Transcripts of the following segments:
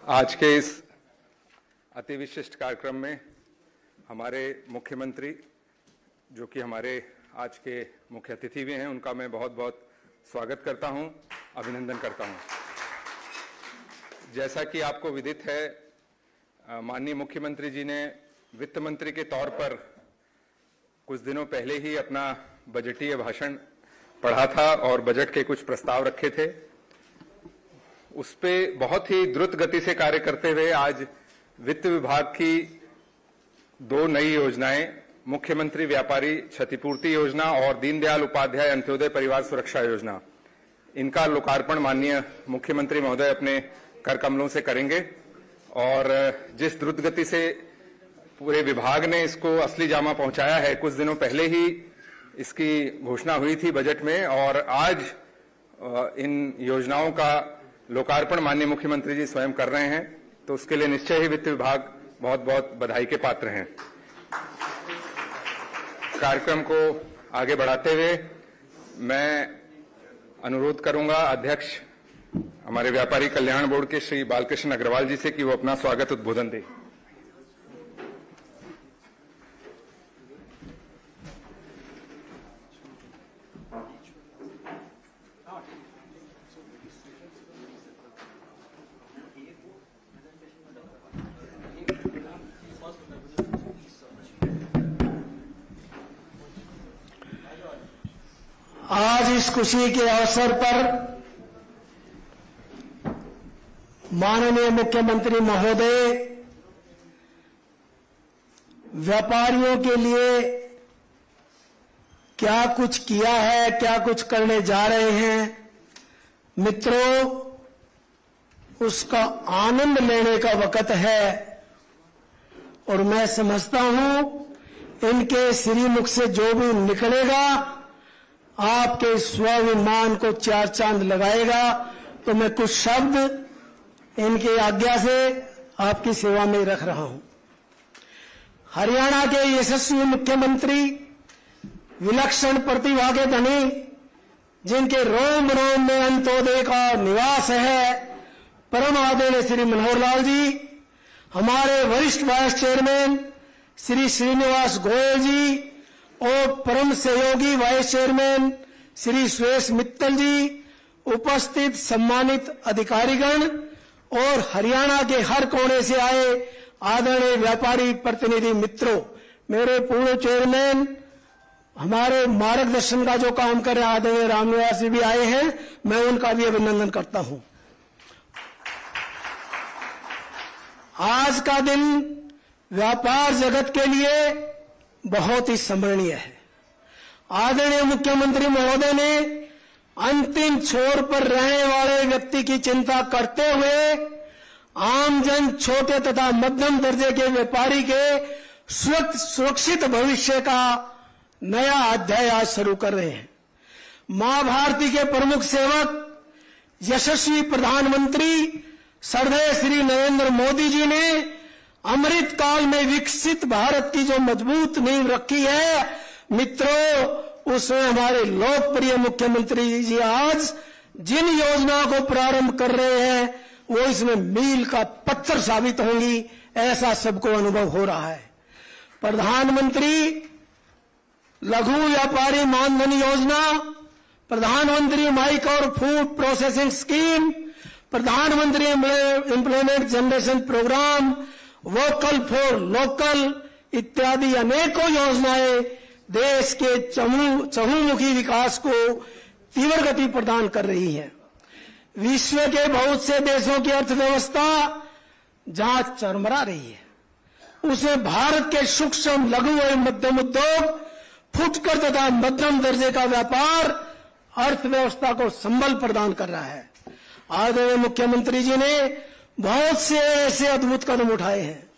आज के इस अति विशिष्ट कार्यक्रम में हमारे मुख्यमंत्री, जो कि हमारे आज के मुख्य अतिथि भी हैं, उनका मैं बहुत बहुत स्वागत करता हूं, अभिनंदन करता हूं। जैसा कि आपको विदित है, माननीय मुख्यमंत्री जी ने वित्त मंत्री के तौर पर कुछ दिनों पहले ही अपना बजटीय भाषण पढ़ा था और बजट के कुछ प्रस्ताव रखे थे। उस पे बहुत ही द्रुत गति से कार्य करते हुए आज वित्त विभाग की दो नई योजनाएं, मुख्यमंत्री व्यापारी क्षतिपूर्ति योजना और दीनदयाल उपाध्याय अंत्योदय परिवार सुरक्षा योजना, इनका लोकार्पण माननीय मुख्यमंत्री महोदय अपने कर कमलों से करेंगे। और जिस द्रुत गति से पूरे विभाग ने इसको असली जामा पहुंचाया है, कुछ दिनों पहले ही इसकी घोषणा हुई थी बजट में, और आज इन योजनाओं का लोकार्पण माननीय मुख्यमंत्री जी स्वयं कर रहे हैं, तो उसके लिए निश्चय ही वित्त विभाग बहुत बहुत बधाई के पात्र हैं। कार्यक्रम को आगे बढ़ाते हुए मैं अनुरोध करूंगा अध्यक्ष हमारे व्यापारी कल्याण बोर्ड के श्री बालकृष्ण अग्रवाल जी से कि वो अपना स्वागत उद्बोधन दें। आज इस खुशी के अवसर पर माननीय मुख्यमंत्री महोदय व्यापारियों के लिए क्या कुछ किया है, क्या कुछ करने जा रहे हैं, मित्रों, उसका आनंद लेने का वक्त है। और मैं समझता हूं इनके श्रीमुख से जो भी निकलेगा आपके स्वाभिमान को चार चांद लगाएगा। तो मैं कुछ शब्द इनकी आज्ञा से आपकी सेवा में रख रहा हूं। हरियाणा के यशस्वी मुख्यमंत्री, विलक्षण प्रतिभा के धनी, जिनके रोम रोम में अंत्योदय का निवास है, परम आदरणीय श्री मनोहर लाल जी, हमारे वरिष्ठ वाइस चेयरमैन श्री श्रीनिवास गोयल जी और परम सहयोगी वाइस चेयरमैन श्री सुरेश मित्तल जी, उपस्थित सम्मानित अधिकारीगण और हरियाणा के हर कोने से आए आदरणीय व्यापारी प्रतिनिधि मित्रों, मेरे पूर्व चेयरमैन, हमारे मार्गदर्शन का जो काम कर रहे आदरणीय रामनिवास जी भी आए हैं, मैं उनका भी अभिनंदन करता हूं। आज का दिन व्यापार जगत के लिए बहुत ही स्मरणीय है। आदरणीय मुख्यमंत्री महोदय ने अंतिम छोर पर रहने वाले व्यक्ति की चिंता करते हुए आमजन, छोटे तथा मध्यम दर्जे के व्यापारी के सुरक्षित भविष्य का नया अध्याय आज शुरू कर रहे हैं। मां भारती के प्रमुख सेवक, यशस्वी प्रधानमंत्री श्रद्धेय श्री नरेंद्र मोदी जी ने अमृत काल में विकसित भारत की जो मजबूत नींव रखी है, मित्रों, उसमें हमारे लोकप्रिय मुख्यमंत्री जी आज जिन योजनाओं को प्रारंभ कर रहे हैं वो इसमें मील का पत्थर साबित होंगी, ऐसा सबको अनुभव हो रहा है। प्रधानमंत्री लघु व्यापारी मानधन योजना, प्रधानमंत्री माइक्रो और फूड प्रोसेसिंग स्कीम, प्रधानमंत्री employment generation programme, vocal for local इत्यादि अनेकों योजनाएं देश के चहुमुखी विकास को तीव्र गति प्रदान कर रही है। विश्व के बहुत से देशों की अर्थव्यवस्था जहां चरमरा रही है, उसमें भारत के सूक्ष्म, लघु और मध्यम उद्योग, फुटकर तथा मध्यम दर्जे का व्यापार अर्थव्यवस्था को संबल प्रदान कर रहा है। आदरणीय मुख्यमंत्री जी ने बहुत से ऐसे अद्भुत कदम उठाए हैं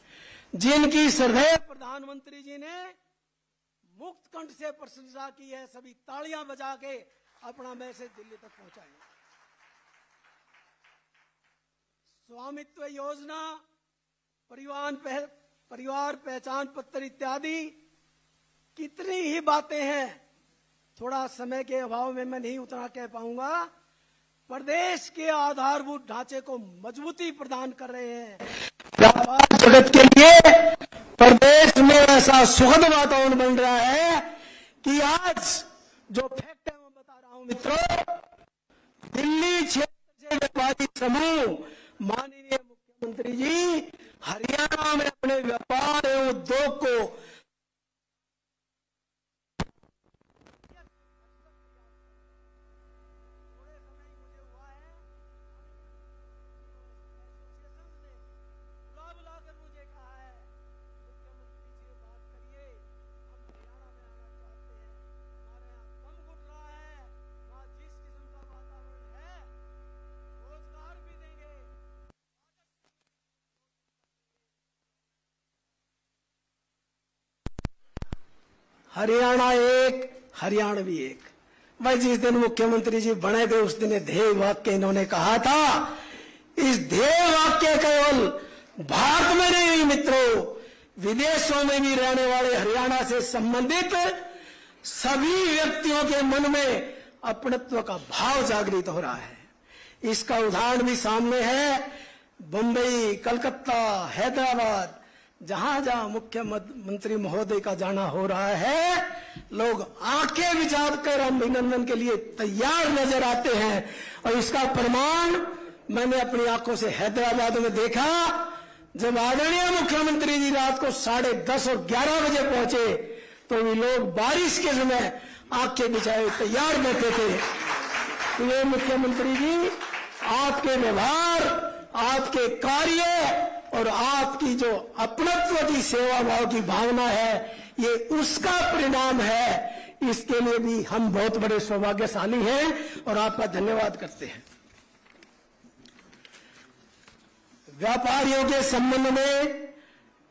जिनकी श्रद्धेय प्रधानमंत्री जी ने मुक्त कंठ से प्रशंसा की है। सभी तालियां बजा के अपना मैसेज दिल्ली तक पहुंचाएं। स्वामित्व योजना, परिवार पहचान पत्र इत्यादि कितनी ही बातें हैं, थोड़ा समय के अभाव में मैं नहीं उतना कह पाऊंगा। प्रदेश के आधारभूत ढांचे को मजबूती प्रदान कर रहे हैं। व्यापार जगत के लिए प्रदेश में ऐसा सुखद वातावरण बन रहा है कि आज जो फैक्ट है मैं बता रहा हूं मित्रों, दिल्ली क्षेत्र से व्यापारी समूह माननीय मुख्यमंत्री जी हरियाणा में अपने व्यापार एवं उद्योग को हरियाणा एक, हरियाणवी एक। भाई जिस दिन मुख्यमंत्री जी बने थे उस दिन ध्येय वाक्य इन्होंने कहा था। इस ध्येय वाक्य केवल भारत में नहीं मित्रों, विदेशों में भी रहने वाले हरियाणा से संबंधित सभी व्यक्तियों के मन में अपनत्व का भाव जागृत हो रहा है। इसका उदाहरण भी सामने है। बंबई, कलकत्ता, हैदराबाद, जहां जहां मुख्यमंत्री महोदय का जाना हो रहा है, लोग आंखें बिछा कर अभिनंदन के लिए तैयार नजर आते हैं। और इसका प्रमाण मैंने अपनी आंखों से हैदराबाद में देखा। जब आदरणीय मुख्यमंत्री जी रात को 10:30 और 11 बजे पहुंचे तो वे लोग बारिश के समय आंखें बिछाए तैयार बैठे थे। तो ये मुख्यमंत्री जी आपके व्यवहार, आपके कार्य और आपकी जो अपनत्व की सेवा भाव की भावना है, ये उसका परिणाम है। इसके लिए भी हम बहुत बड़े सौभाग्यशाली हैं और आपका धन्यवाद करते हैं। व्यापारियों के संबंध में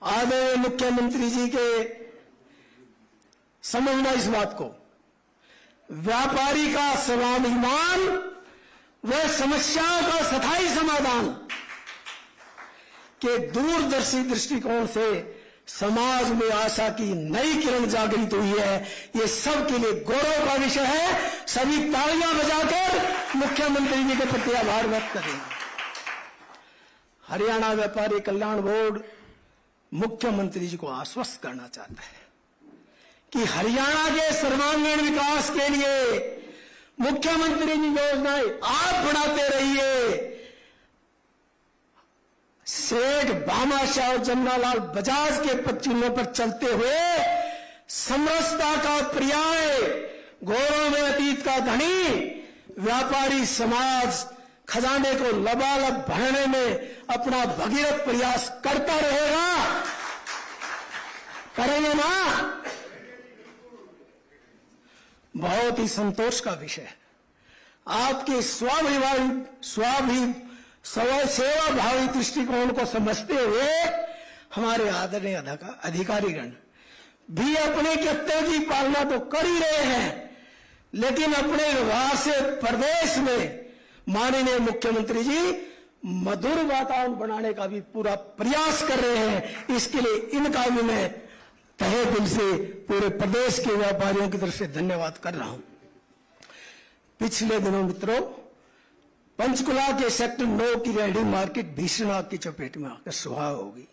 आदरणीय मुख्यमंत्री जी के समझना इस बात को, व्यापारी का स्वाभिमान व समस्याओं का स्थायी समाधान के दूरदर्शी दृष्टिकोण से समाज में आशा की नई किरण जागृत हुई है। ये सबके लिए गौरव का विषय है। सभी तालियां बजाकर मुख्यमंत्री जी के प्रति आभार व्यक्त करें। हरियाणा व्यापारी कल्याण बोर्ड मुख्यमंत्री जी को आश्वस्त करना चाहता है कि हरियाणा के सर्वांगीण विकास के लिए मुख्यमंत्री जी योजनाएं आप बढ़ाते रहिए। सेठ भामाशाह और जमनालाल बजाज के पचिन्हों पर चलते हुए समरसता का पर्याय, गौरव में अतीत का धनी व्यापारी समाज खजाने को लबालब भरने में अपना भगीरथ प्रयास करता रहेगा। करेंगे ना? बहुत ही संतोष का विषय है। आपके सेवा भावी दृष्टिकोण को समझते हुए हमारे आदरणीय अधिकारीगण भी अपने कर्तव्य की पालना तो कर ही रहे हैं, लेकिन अपने व्यवहार से प्रदेश में माननीय मुख्यमंत्री जी मधुर वातावरण बनाने का भी पूरा प्रयास कर रहे हैं। इसके लिए इनका भी मैं तहे दिल से पूरे प्रदेश के व्यापारियों की तरफ से धन्यवाद कर रहा हूं। पिछले दिनों मित्रों, पंचकुला के सेक्टर 9 की रेहड़ी मार्केट भीषण आग की चपेट में आकर सुहा हो गई।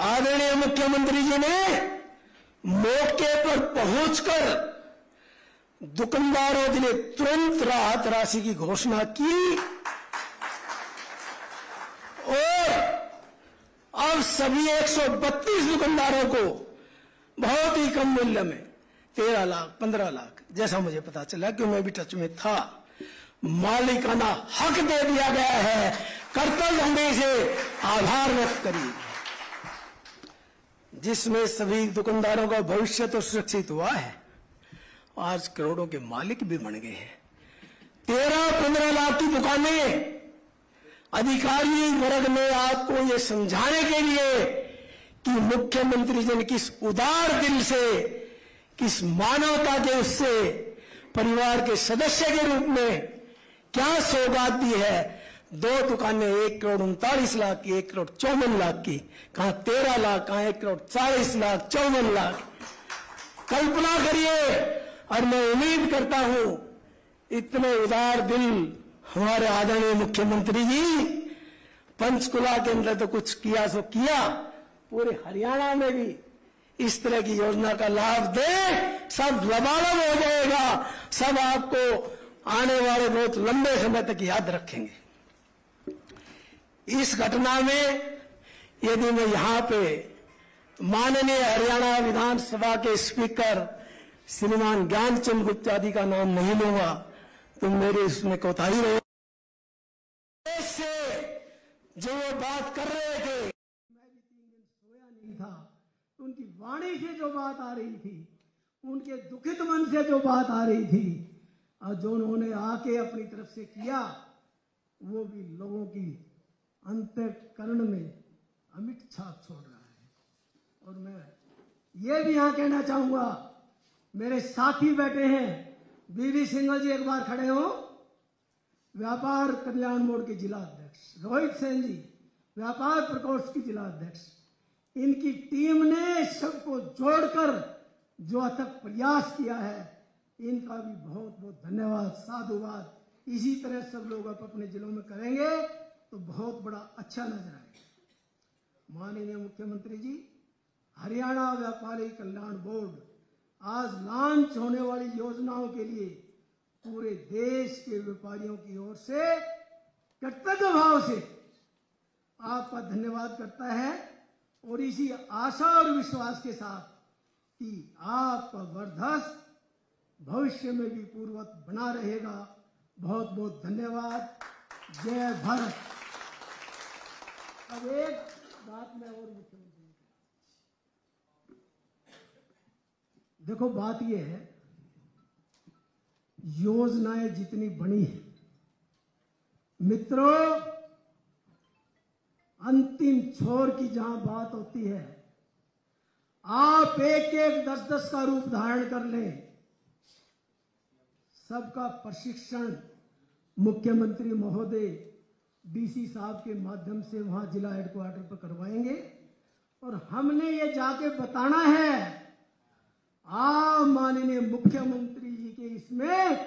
आदरणीय मुख्यमंत्री जी ने मौके पर पहुंचकर दुकानदारों के लिए तुरंत राहत राशि की घोषणा की और अब सभी 132 दुकानदारों को बहुत ही कम मूल्य में 13 लाख 15 लाख जैसा मुझे पता चला कि मैं भी टच में था, मालिकाना हक दे दिया गया है। कर्तव्य होने से आभार व्यक्त करिए, जिसमें सभी दुकानदारों का भविष्य तो सुरक्षित हुआ है, आज करोड़ों के मालिक भी बन गए हैं। 13-15 लाख की दुकानें अधिकारी वर्ग ने आपको ये समझाने के लिए कि मुख्यमंत्री जी ने किस उदार दिल से, किस मानवता के उससे परिवार के सदस्य के रूप में क्या सौगात दी है। 2 दुकानें 1 करोड़ 39 लाख की, 1 करोड़ 54 लाख की, कहां 13 लाख, कहां 1 करोड़ 40 लाख 54 लाख। कल्पना करिए, और मैं उम्मीद करता हूं इतने उदार दिल हमारे आदरणीय मुख्यमंत्री जी पंचकुला के अंदर तो कुछ किया सो किया, पूरे हरियाणा में भी इस तरह की योजना का लाभ दे, सब लबालब हो जाएगा, सब आपको आने वाले बहुत लंबे समय तक याद रखेंगे। इस घटना में यदि मैं यहां पे माननीय हरियाणा विधानसभा के स्पीकर श्रीमान ज्ञानचंद गुप्ता जी का नाम नहीं लूंगा तो मेरे इसमें कोताही रहे। से जो वो बात कर रहे थे, मैं भी 3 दिन सोया नहीं था, उनकी वाणी से जो बात आ रही थी, उनके दुखित मन से जो बात आ रही थी, और जो उन्होंने आके अपनी तरफ से किया, वो भी लोगों की अंतःकरण में अमिट छाप छोड़ रहा है। और मैं ये भी यहां कहना चाहूंगा, मेरे साथी बैठे हैं, बीवी सिंघल जी एक बार खड़े हो, व्यापार कल्याण बोर्ड के जिला अध्यक्ष, रोहित सेन जी व्यापार प्रकोष्ठ की जिला अध्यक्ष, इनकी टीम ने सबको जोड़कर जो अथक प्रयास किया है, इनका भी बहुत बहुत धन्यवाद, साधुवाद। इसी तरह सब लोग अपने जिलों में करेंगे तो बहुत बड़ा अच्छा नजर आएगा। माननीय मुख्यमंत्री जी, हरियाणा व्यापारी कल्याण बोर्ड आज लॉन्च होने वाली योजनाओं के लिए पूरे देश के व्यापारियों की ओर से कर्तव्य भाव से आपका धन्यवाद करता है, और इसी आशा और विश्वास के साथ कि आपका वर्धस भविष्य में भी पूर्ववत बना रहेगा। बहुत बहुत धन्यवाद। जय भारत। अब एक बात मैं और मुख्यमंत्री, देखो बात यह है, योजनाएं जितनी बनी है मित्रों, अंतिम छोर की जहां बात होती है, आप एक एक 10-10 का रूप धारण कर लें, सबका प्रशिक्षण मुख्यमंत्री महोदय डीसी साहब के माध्यम से वहां जिला हेडक्वार्टर पर करवाएंगे। और हमने ये जाके बताना है, आप माननीय मुख्यमंत्री जी के इसमें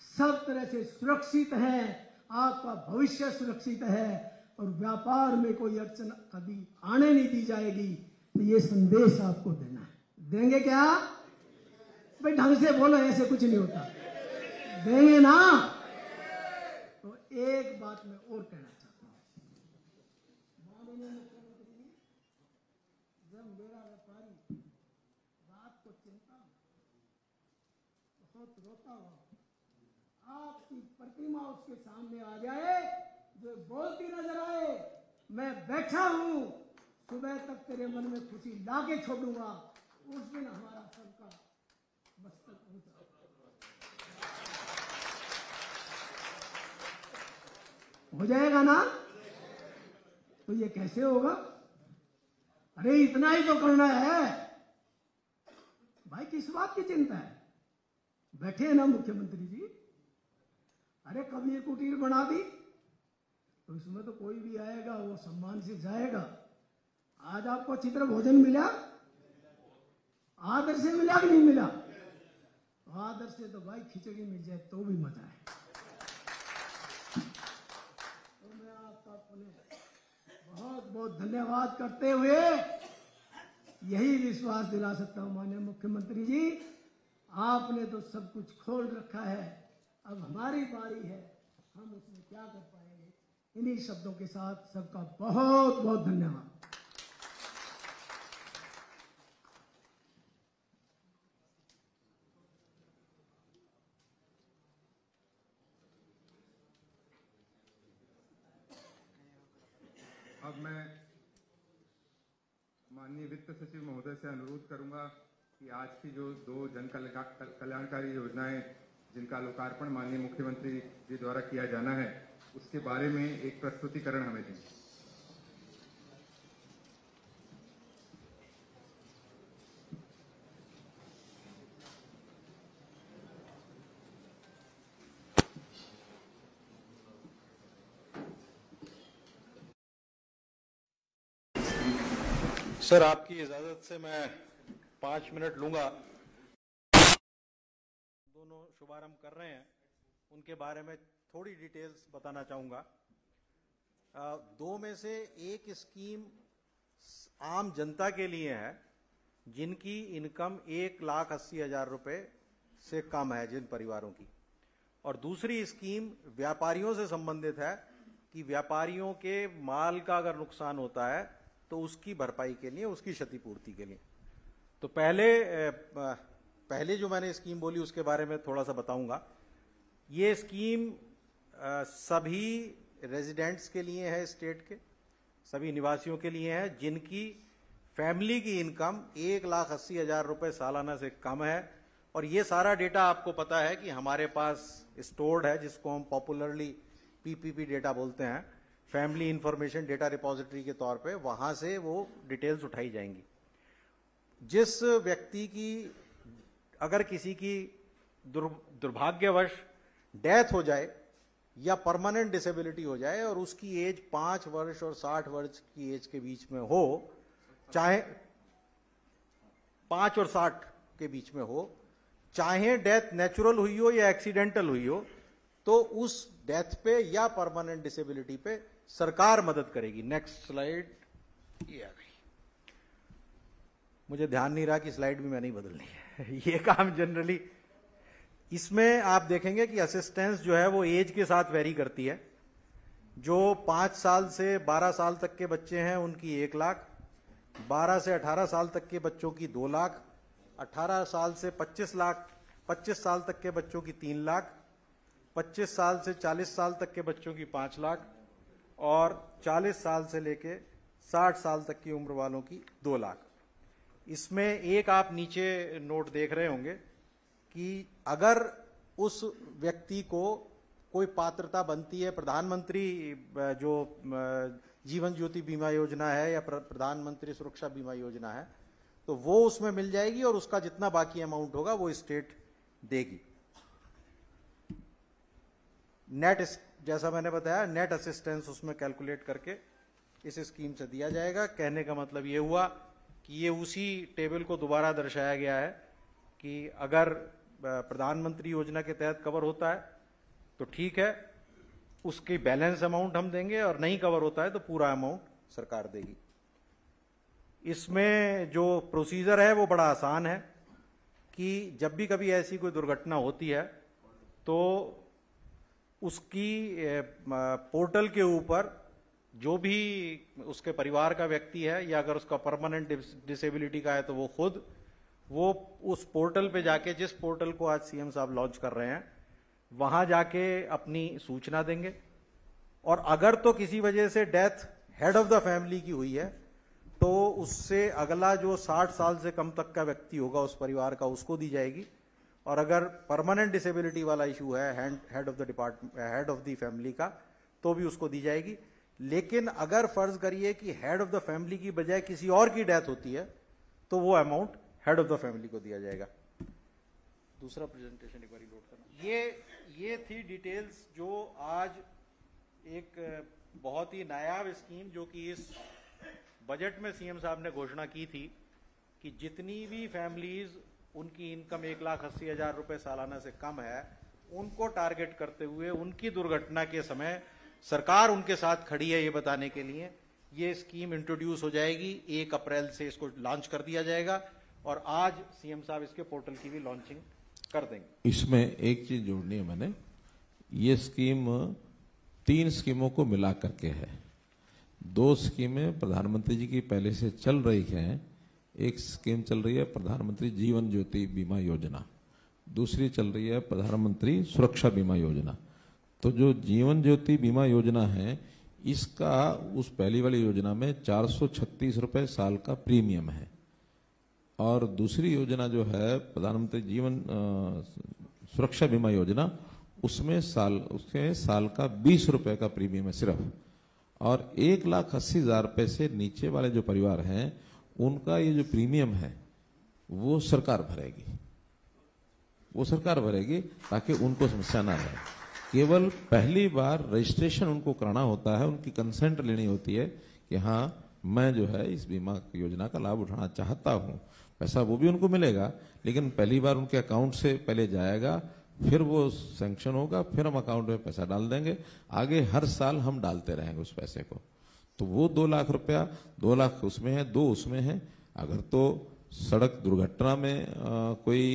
सब तरह से सुरक्षित है, आपका भविष्य सुरक्षित है, और व्यापार में कोई अड़चन कभी आने नहीं दी जाएगी। तो ये संदेश आपको देना है। देंगे क्या भाई? ढंग से बोलो, ऐसे कुछ नहीं होता। देंगे ना? तो एक बात मैं और कहना चाहता हूं, माननीय मुख्यमंत्री जी, जब मेरा व्यापारी रात को चिंता बहुत रोता हुआ आपकी प्रतिमा उसके सामने आ जाए, जो बोलती नजर आए, मैं बैठा हूं, सुबह तक तेरे मन में खुशी लाके छोड़ूंगा, उस दिन हमारा सबका मस्तक ऊंचा हो जाएगा ना? तो ये कैसे होगा? अरे इतना ही तो करना है भाई, किस बात की चिंता है? बैठे हैं ना मुख्यमंत्री जी। अरे कभी ये कुटीर बना दी तो इसमें तो कोई भी आएगा वो सम्मान से जाएगा। आज आपको चित्र भोजन मिला, आदर से मिला कि नहीं मिला? आदर से तो भाई खिचड़ी मिल जाए तो भी मजा है। तो मैं आपका बहुत बहुत धन्यवाद करते हुए यही विश्वास दिला सकता हूं, माननीय मुख्यमंत्री जी, आपने तो सब कुछ खोल रखा है, अब हमारी बारी है, हम उसमें क्या कर पाएंगे। इन्हीं शब्दों के साथ सबका बहुत बहुत धन्यवाद। अब मैं माननीय वित्त सचिव महोदय से अनुरोध करूंगा कि आज की जो 2 जन कल्याणकारी योजनाएं जिनका लोकार्पण माननीय मुख्यमंत्री जी द्वारा किया जाना है, उसके बारे में एक प्रस्तुतिकरण हमें दें। सर, आपकी इजाजत से मैं 5 मिनट लूंगा। दोनों शुभारंभ कर रहे हैं, उनके बारे में थोड़ी डिटेल्स बताना चाहूंगा। दो में से एक स्कीम आम जनता के लिए है जिनकी इनकम 1,80,000 रुपए से कम है, जिन परिवारों की, और दूसरी स्कीम व्यापारियों से संबंधित है कि व्यापारियों के माल का अगर नुकसान होता है तो उसकी भरपाई के लिए, उसकी क्षतिपूर्ति के लिए। तो पहले जो मैंने स्कीम बोली उसके बारे में थोड़ा सा बताऊंगा। ये स्कीम सभी रेजिडेंट्स के लिए है, स्टेट के सभी निवासियों के लिए है जिनकी फैमिली की इनकम 1,80,000 रुपए सालाना से कम है। और ये सारा डेटा आपको पता है कि हमारे पास स्टोर्ड है, जिसको हम पॉपुलरली पीपीपी डेटा बोलते हैं, फैमिली इंफॉर्मेशन डेटा रिपोजिटरी के तौर पे। वहां से वो डिटेल्स उठाई जाएंगी। जिस व्यक्ति की अगर किसी की दुर्भाग्यवश डेथ हो जाए या परमानेंट डिसेबिलिटी हो जाए और उसकी एज 5 वर्ष और 60 वर्ष की एज के बीच में हो, चाहे 5 और 60 के बीच में हो, चाहे डेथ नेचुरल हुई हो या एक्सीडेंटल हुई हो, तो उस डेथ पे या परमानेंट डिसेबिलिटी पे सरकार मदद करेगी। नेक्स्ट स्लाइड, ये आ गई। मुझे ध्यान नहीं रहा कि स्लाइड भी मैंने ही बदलनी है। ये काम जनरली इसमें आप देखेंगे कि असिस्टेंस जो है वो एज के साथ वेरी करती है। जो 5 साल से 12 साल तक के बच्चे हैं उनकी 1 लाख, 12 से 18 साल तक के बच्चों की 2 लाख, 18 साल से 25 साल तक के बच्चों की 3 लाख, 25 साल से 40 साल तक के बच्चों की 5 लाख और 40 साल से लेके 60 साल तक की उम्र वालों की 2 लाख। इसमें एक आप नीचे नोट देख रहे होंगे कि अगर उस व्यक्ति को कोई पात्रता बनती है, प्रधानमंत्री जो जीवन ज्योति बीमा योजना है या प्रधानमंत्री सुरक्षा बीमा योजना है, तो वो उसमें मिल जाएगी और उसका जितना बाकी अमाउंट होगा वो स्टेट देगी। नेट, जैसा मैंने बताया, नेट असिस्टेंस उसमें कैलकुलेट करके इस स्कीम से दिया जाएगा। कहने का मतलब ये हुआ कि ये उसी टेबल को दोबारा दर्शाया गया है कि अगर प्रधानमंत्री योजना के तहत कवर होता है तो ठीक है, उसकी बैलेंस अमाउंट हम देंगे, और नहीं कवर होता है तो पूरा अमाउंट सरकार देगी। इसमें जो प्रोसीजर है वो बड़ा आसान है कि जब भी कभी ऐसी कोई दुर्घटना होती है तो उसकी पोर्टल के ऊपर जो भी उसके परिवार का व्यक्ति है या अगर उसका परमानेंट डिसेबिलिटी का है तो वो उस पोर्टल पे जाके, जिस पोर्टल को आज सीएम साहब लॉन्च कर रहे हैं, वहां जाके अपनी सूचना देंगे। और अगर तो किसी वजह से death head of the family की हुई है तो उससे अगला जो 60 साल से कम तक का व्यक्ति होगा उस परिवार का, उसको दी जाएगी। और अगर परमानेंट डिसेबिलिटी वाला इशू है हेड ऑफ द फैमिली का, तो भी उसको दी जाएगी। लेकिन अगर फर्ज करिए कि हेड ऑफ द फैमिली की बजाय किसी और की डेथ होती है तो वो amount head of the family को दिया जाएगा। दूसरा प्रेजेंटेशन एक बार लोड करना। ये थी डिटेल्स जो आज एक बहुत ही नायाब स्कीम जो कि इस बजट में सीएम साहब ने घोषणा की थी कि जितनी भी फैमिलीज उनकी इनकम 1,80,000 रुपए सालाना से कम है, उनको टारगेट करते हुए उनकी दुर्घटना के समय सरकार उनके साथ खड़ी है, ये बताने के लिए ये स्कीम इंट्रोड्यूस हो जाएगी। 1 अप्रैल से इसको लॉन्च कर दिया जाएगा और आज सीएम साहब इसके पोर्टल की भी लॉन्चिंग कर देंगे। इसमें एक चीज जोड़नी है मैंने, ये स्कीम 3 स्कीमों को मिला करके है। 2 स्कीमें प्रधानमंत्री जी की पहले से चल रही हैं। एक स्कीम चल रही है प्रधानमंत्री जीवन ज्योति बीमा योजना, दूसरी चल रही है प्रधानमंत्री सुरक्षा बीमा योजना। तो जो जीवन ज्योति बीमा योजना है, इसका उस पहली वाली योजना में 436 रुपए साल का प्रीमियम है, और दूसरी योजना जो है प्रधानमंत्री जीवन सुरक्षा बीमा योजना, उसमें साल का 20 रुपए का प्रीमियम है सिर्फ। और 1,80,000 रुपए से नीचे वाले जो परिवार हैं उनका ये जो प्रीमियम है वो सरकार भरेगी, ताकि उनको समस्या ना रहे। केवल पहली बार रजिस्ट्रेशन उनको कराना होता है, उनकी कंसेंट लेनी होती है कि हाँ मैं जो है इस बीमा योजना का लाभ उठाना चाहता हूं। पैसा वो भी उनको मिलेगा, लेकिन पहली बार उनके अकाउंट से पहले जाएगा, फिर वो सैंक्शन होगा, फिर हम अकाउंट में पैसा डाल देंगे, आगे हर साल हम डालते रहेंगे उस पैसे को। तो वो 2 लाख रुपया, 2 लाख उसमें है, 2 उसमें है। अगर तो सड़क दुर्घटना में कोई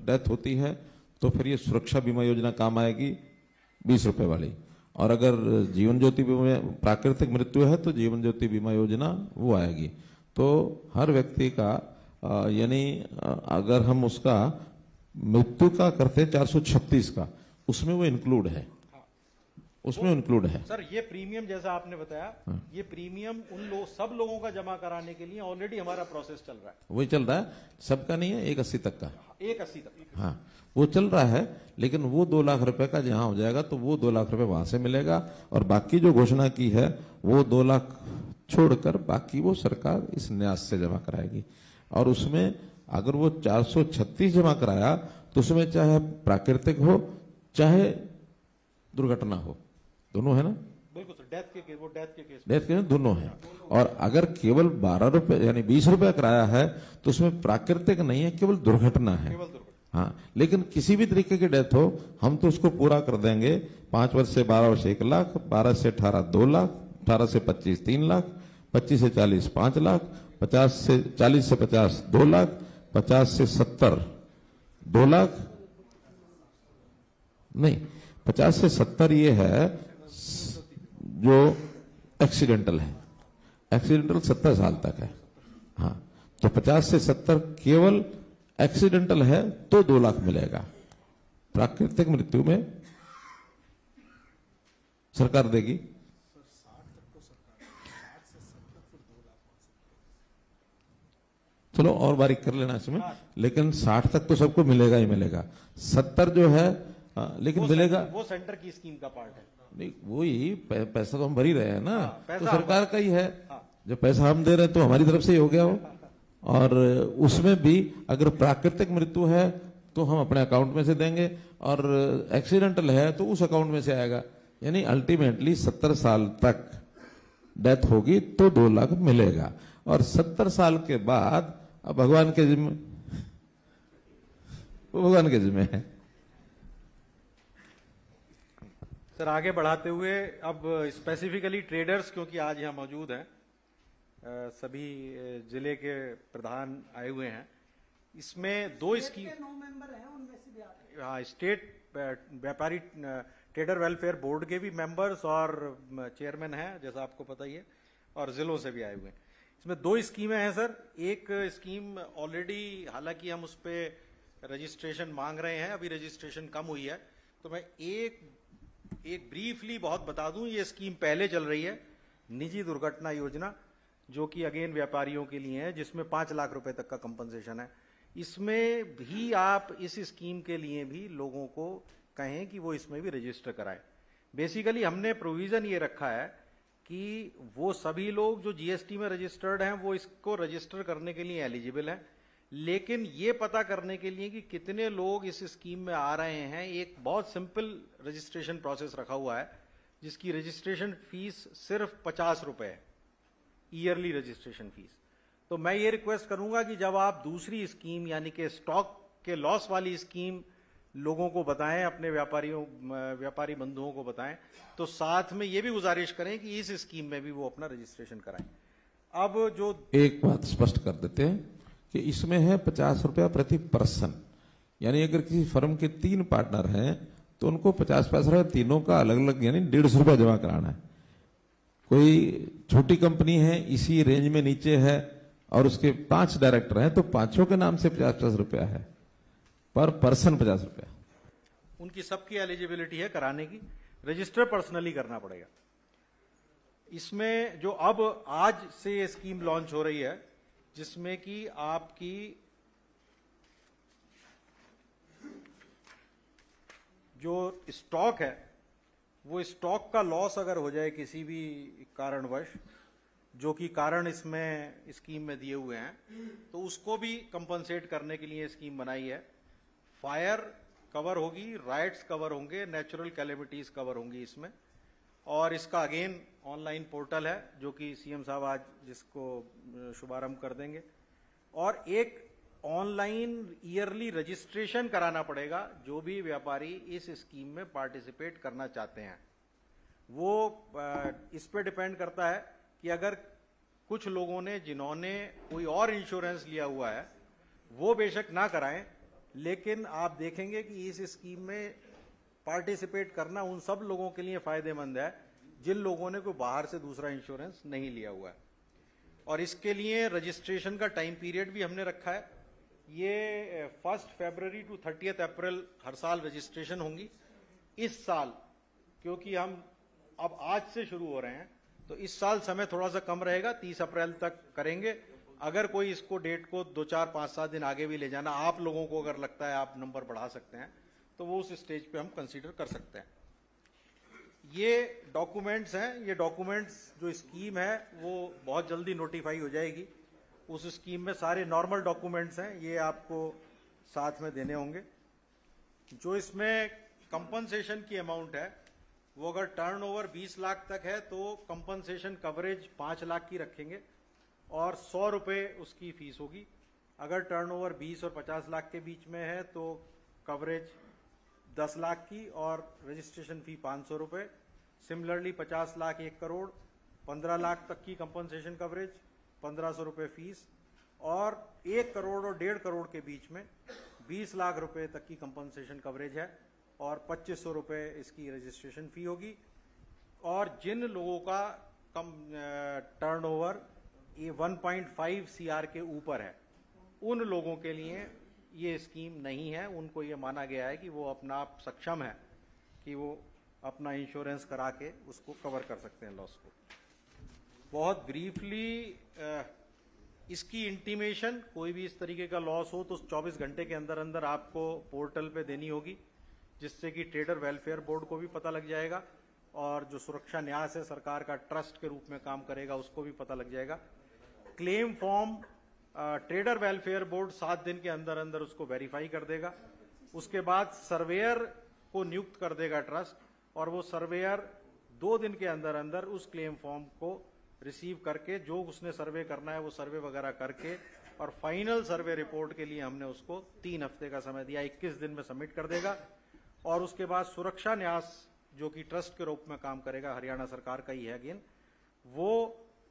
डेथ होती है तो फिर ये सुरक्षा बीमा योजना काम आएगी 20 रुपए वाली, और अगर जीवन ज्योति बीमा, प्राकृतिक मृत्यु है तो जीवन ज्योति बीमा योजना वो आएगी। तो हर व्यक्ति का यानी अगर हम उसका मृत्यु का करते हैं 436 का, उसमें वो इंक्लूड है, उसमें इंक्लूड है। सर ये प्रीमियम जैसा आपने बताया, ये प्रीमियम उन सब लोगों का जमा कराने के लिए ऑलरेडी हमारा प्रोसेस चल रहा है। वही चल रहा है, सबका नहीं है, 180 तक का, 180 तक, हाँ वो चल रहा है। लेकिन वो 2 लाख रुपए का जहां हो जाएगा तो वो 2 लाख रुपए वहां से मिलेगा, और बाकी जो घोषणा की है वो 2 लाख छोड़कर बाकी वो सरकार इस न्यास से जमा कराएगी। और उसमें अगर वो 436 जमा कराया तो उसमें चाहे प्राकृतिक हो चाहे दुर्घटना हो, दोनों है ना, बिल्कुल सर, डेथ के केस डेथ के दोनों है। और अगर केवल 12 रुपए यानी 20 रुपए कराया है तो उसमें प्राकृतिक नहीं है, केवल दुर्घटना है। हाँ, लेकिन किसी भी तरीके की डेथ हो हम तो उसको पूरा कर देंगे। 5 वर्ष से 12 वर्ष 1 लाख, 12 से 18 2 लाख, 18 से 25 3 लाख, 25 से 40 5 लाख, 40 से 50 2 लाख, 50 से 70 2 लाख, नहीं 50 से 70 ये है जो एक्सीडेंटल है, एक्सीडेंटल 70 साल तक है। हाँ, तो 50 से 70 केवल एक्सीडेंटल है तो 2 लाख मिलेगा। प्राकृतिक मृत्यु में सरकार देगी। चलो और बारीक कर लेना इसमें, लेकिन 60 तक तो सबको मिलेगा ही मिलेगा। 70 जो है लेकिन मिलेगा, वो सेंटर की स्कीम का पार्ट है। नहीं वही पैसा तो हम भर ही रहे हैं ना, पैसा तो सरकार का ही है। जो पैसा हम दे रहे हैं तो हमारी तरफ से ही हो गया हो। और उसमें भी अगर प्राकृतिक मृत्यु है तो हम अपने अकाउंट में से देंगे, और एक्सीडेंटल है तो उस अकाउंट में से आएगा। यानी अल्टीमेटली 70 साल तक डेथ होगी तो 2 लाख मिलेगा। और 70 साल के बाद अब भगवान के जिम्मे, वो भगवान के जिम्मे है। सर आगे बढ़ाते हुए अब स्पेसिफिकली ट्रेडर्स, क्योंकि आज यहाँ मौजूद हैं, सभी जिले के प्रधान आए हुए हैं, इसमें 2 स्कीम, 9 मेंबर हैं, उनमें से भी आप हाँ, स्टेट व्यापारी ट्रेडर वेलफेयर बोर्ड के भी मेंबर्स और चेयरमैन हैं, जैसा आपको पता ही है, और जिलों से भी आए हुए हैं। इसमें 2 स्कीमें हैं सर। एक स्कीम ऑलरेडी, हालांकि हम उस पर रजिस्ट्रेशन मांग रहे हैं, अभी रजिस्ट्रेशन कम हुई है, तो मैं एक ब्रीफली बहुत बता दूं। ये स्कीम पहले चल रही है, निजी दुर्घटना योजना, जो कि अगेन व्यापारियों के लिए है, जिसमें 5 लाख रुपए तक का कंपनसेशन है। इसमें भी आप इस स्कीम के लिए भी लोगों को कहें कि वो इसमें भी रजिस्टर कराएं। बेसिकली हमने प्रोविजन ये रखा है कि वो सभी लोग जो जीएसटी में रजिस्टर्ड हैं वो इसको रजिस्टर करने के लिए एलिजिबल हैं, लेकिन ये पता करने के लिए कि कितने लोग इस स्कीम में आ रहे हैं, एक बहुत सिंपल रजिस्ट्रेशन प्रोसेस रखा हुआ है, जिसकी रजिस्ट्रेशन फीस सिर्फ 50 रुपए है, ईयरली रजिस्ट्रेशन फीस। तो मैं ये रिक्वेस्ट करूंगा कि जब आप दूसरी स्कीम यानी कि स्टॉक के लॉस वाली स्कीम लोगों को बताएं, अपने व्यापारी बंधुओं को बताएं, तो साथ में ये भी गुजारिश करें कि इस स्कीम में भी वो अपना रजिस्ट्रेशन कराएं। अब जो एक बात स्पष्ट कर देते हैं कि इसमें है 50 रुपया प्रति पर्सन, यानी अगर किसी फर्म के 3 पार्टनर हैं तो उनको 50 पैसा तीनों का अलग अलग यानी 150 रुपया जमा कराना है। कोई छोटी कंपनी है इसी रेंज में नीचे है और उसके 5 डायरेक्टर हैं तो 5 के नाम से 50 रुपया है, पर पर्सन 50 रुपया। उनकी सबकी एलिजिबिलिटी है कराने की, रजिस्टर पर्सनली करना पड़ेगा। इसमें जो अब आज से ये स्कीम लॉन्च हो रही है, जिसमें कि आपकी जो स्टॉक है, वो स्टॉक का लॉस अगर हो जाए किसी भी कारणवश, जो कि कारण इसमें स्कीम में दिए हुए हैं, तो उसको भी कंपनसेट करने के लिए स्कीम बनाई है। फायर कवर होगी, राइट्स कवर होंगे, नेचुरल कैलेमिटीज कवर होंगी इसमें। और इसका अगेन ऑनलाइन पोर्टल है जो कि सीएम साहब आज जिसको शुभारंभ कर देंगे। और एक ऑनलाइन ईयरली रजिस्ट्रेशन कराना पड़ेगा। जो भी व्यापारी इस स्कीम में पार्टिसिपेट करना चाहते हैं, वो इस पे डिपेंड करता है कि अगर कुछ लोगों ने जिन्होंने कोई और इंश्योरेंस लिया हुआ है वो बेशक ना कराएं, लेकिन आप देखेंगे कि इस स्कीम में पार्टिसिपेट करना उन सब लोगों के लिए फायदेमंद है जिन लोगों ने कोई बाहर से दूसरा इंश्योरेंस नहीं लिया हुआ है। और इसके लिए रजिस्ट्रेशन का टाइम पीरियड भी हमने रखा है। ये 1 फरवरी टू 30 अप्रैल हर साल रजिस्ट्रेशन होंगी। इस साल क्योंकि हम अब आज से शुरू हो रहे हैं तो इस साल समय थोड़ा सा कम रहेगा, 30 अप्रैल तक करेंगे। अगर कोई इसको डेट को 2, 4, 5, 7 दिन आगे भी ले जाना आप लोगों को अगर लगता है आप नंबर बढ़ा सकते हैं तो वो उस स्टेज पे हम कंसीडर कर सकते हैं। ये डॉक्यूमेंट्स हैं, ये डॉक्यूमेंट्स जो स्कीम है वो बहुत जल्दी नोटिफाई हो जाएगी। उस स्कीम में सारे नॉर्मल डॉक्यूमेंट्स हैं, ये आपको साथ में देने होंगे। जो इसमें कंपनसेशन की अमाउंट है वो अगर टर्नओवर 20 लाख तक है तो कंपनसेशन कवरेज 5 लाख की रखेंगे और 100 रुपए उसकी फीस होगी। अगर टर्नओवर 20 और 50 लाख के बीच में है तो कवरेज 10 लाख की और रजिस्ट्रेशन फी 500 रुपए। सिमिलरली 50 लाख 1 करोड़ 15 लाख तक की कंपनसेशन कवरेज 1500 रुपए फीस, और 1 करोड़ और 1.5 करोड़ के बीच में 20 लाख रुपए तक की कंपनसेशन कवरेज है और 2500 रुपए इसकी रजिस्ट्रेशन फी होगी। और जिन लोगों का कम टर्नओवर ये 1.5 CR के ऊपर है उन लोगों के लिए ये स्कीम नहीं है। उनको ये माना गया है कि वो अपना आप सक्षम है कि वो अपना इंश्योरेंस करा के उसको कवर कर सकते हैं लॉस को। बहुत ब्रीफली इसकी इंटीमेशन कोई भी इस तरीके का लॉस हो तो 24 घंटे के अंदर अंदर आपको पोर्टल पे देनी होगी, जिससे कि ट्रेडर वेलफेयर बोर्ड को भी पता लग जाएगा और जो सुरक्षा न्यास है सरकार का ट्रस्ट के रूप में काम करेगा उसको भी पता लग जाएगा। Claim form trader welfare board 7 दिन के अंदर अंदर उसको वेरीफाई कर देगा। उसके बाद सर्वेयर को नियुक्त कर देगा ट्रस्ट और वो सर्वेयर 2 दिन के अंदर अंदर उस क्लेम फॉर्म को रिसीव करके जो उसने सर्वे करना है वो सर्वे वगैरह करके और फाइनल सर्वे रिपोर्ट के लिए हमने उसको 3 हफ्ते का समय दिया, 21 दिन में सबमिट कर देगा। और उसके बाद सुरक्षा न्यास जो कि ट्रस्ट के रूप में काम करेगा, हरियाणा सरकार का ही है अगेन, वो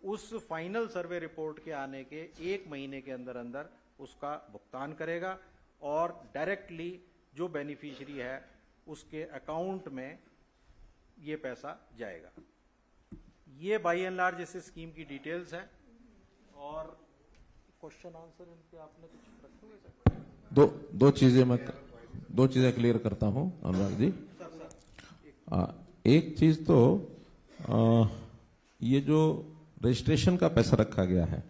उस फाइनल सर्वे रिपोर्ट के आने के 1 महीने के अंदर अंदर उसका भुगतान करेगा और डायरेक्टली जो बेनिफिशियरी है उसके अकाउंट में ये पैसा जाएगा। ये बाई एंड लार्ज इस स्कीम की डिटेल्स हैं। और क्वेश्चन आंसर इनके आपने कुछ रखे हुए सर? दो चीजें क्लियर करता हूं अनुराग जी। एक चीज तो ये जो रजिस्ट्रेशन का पैसा रखा गया है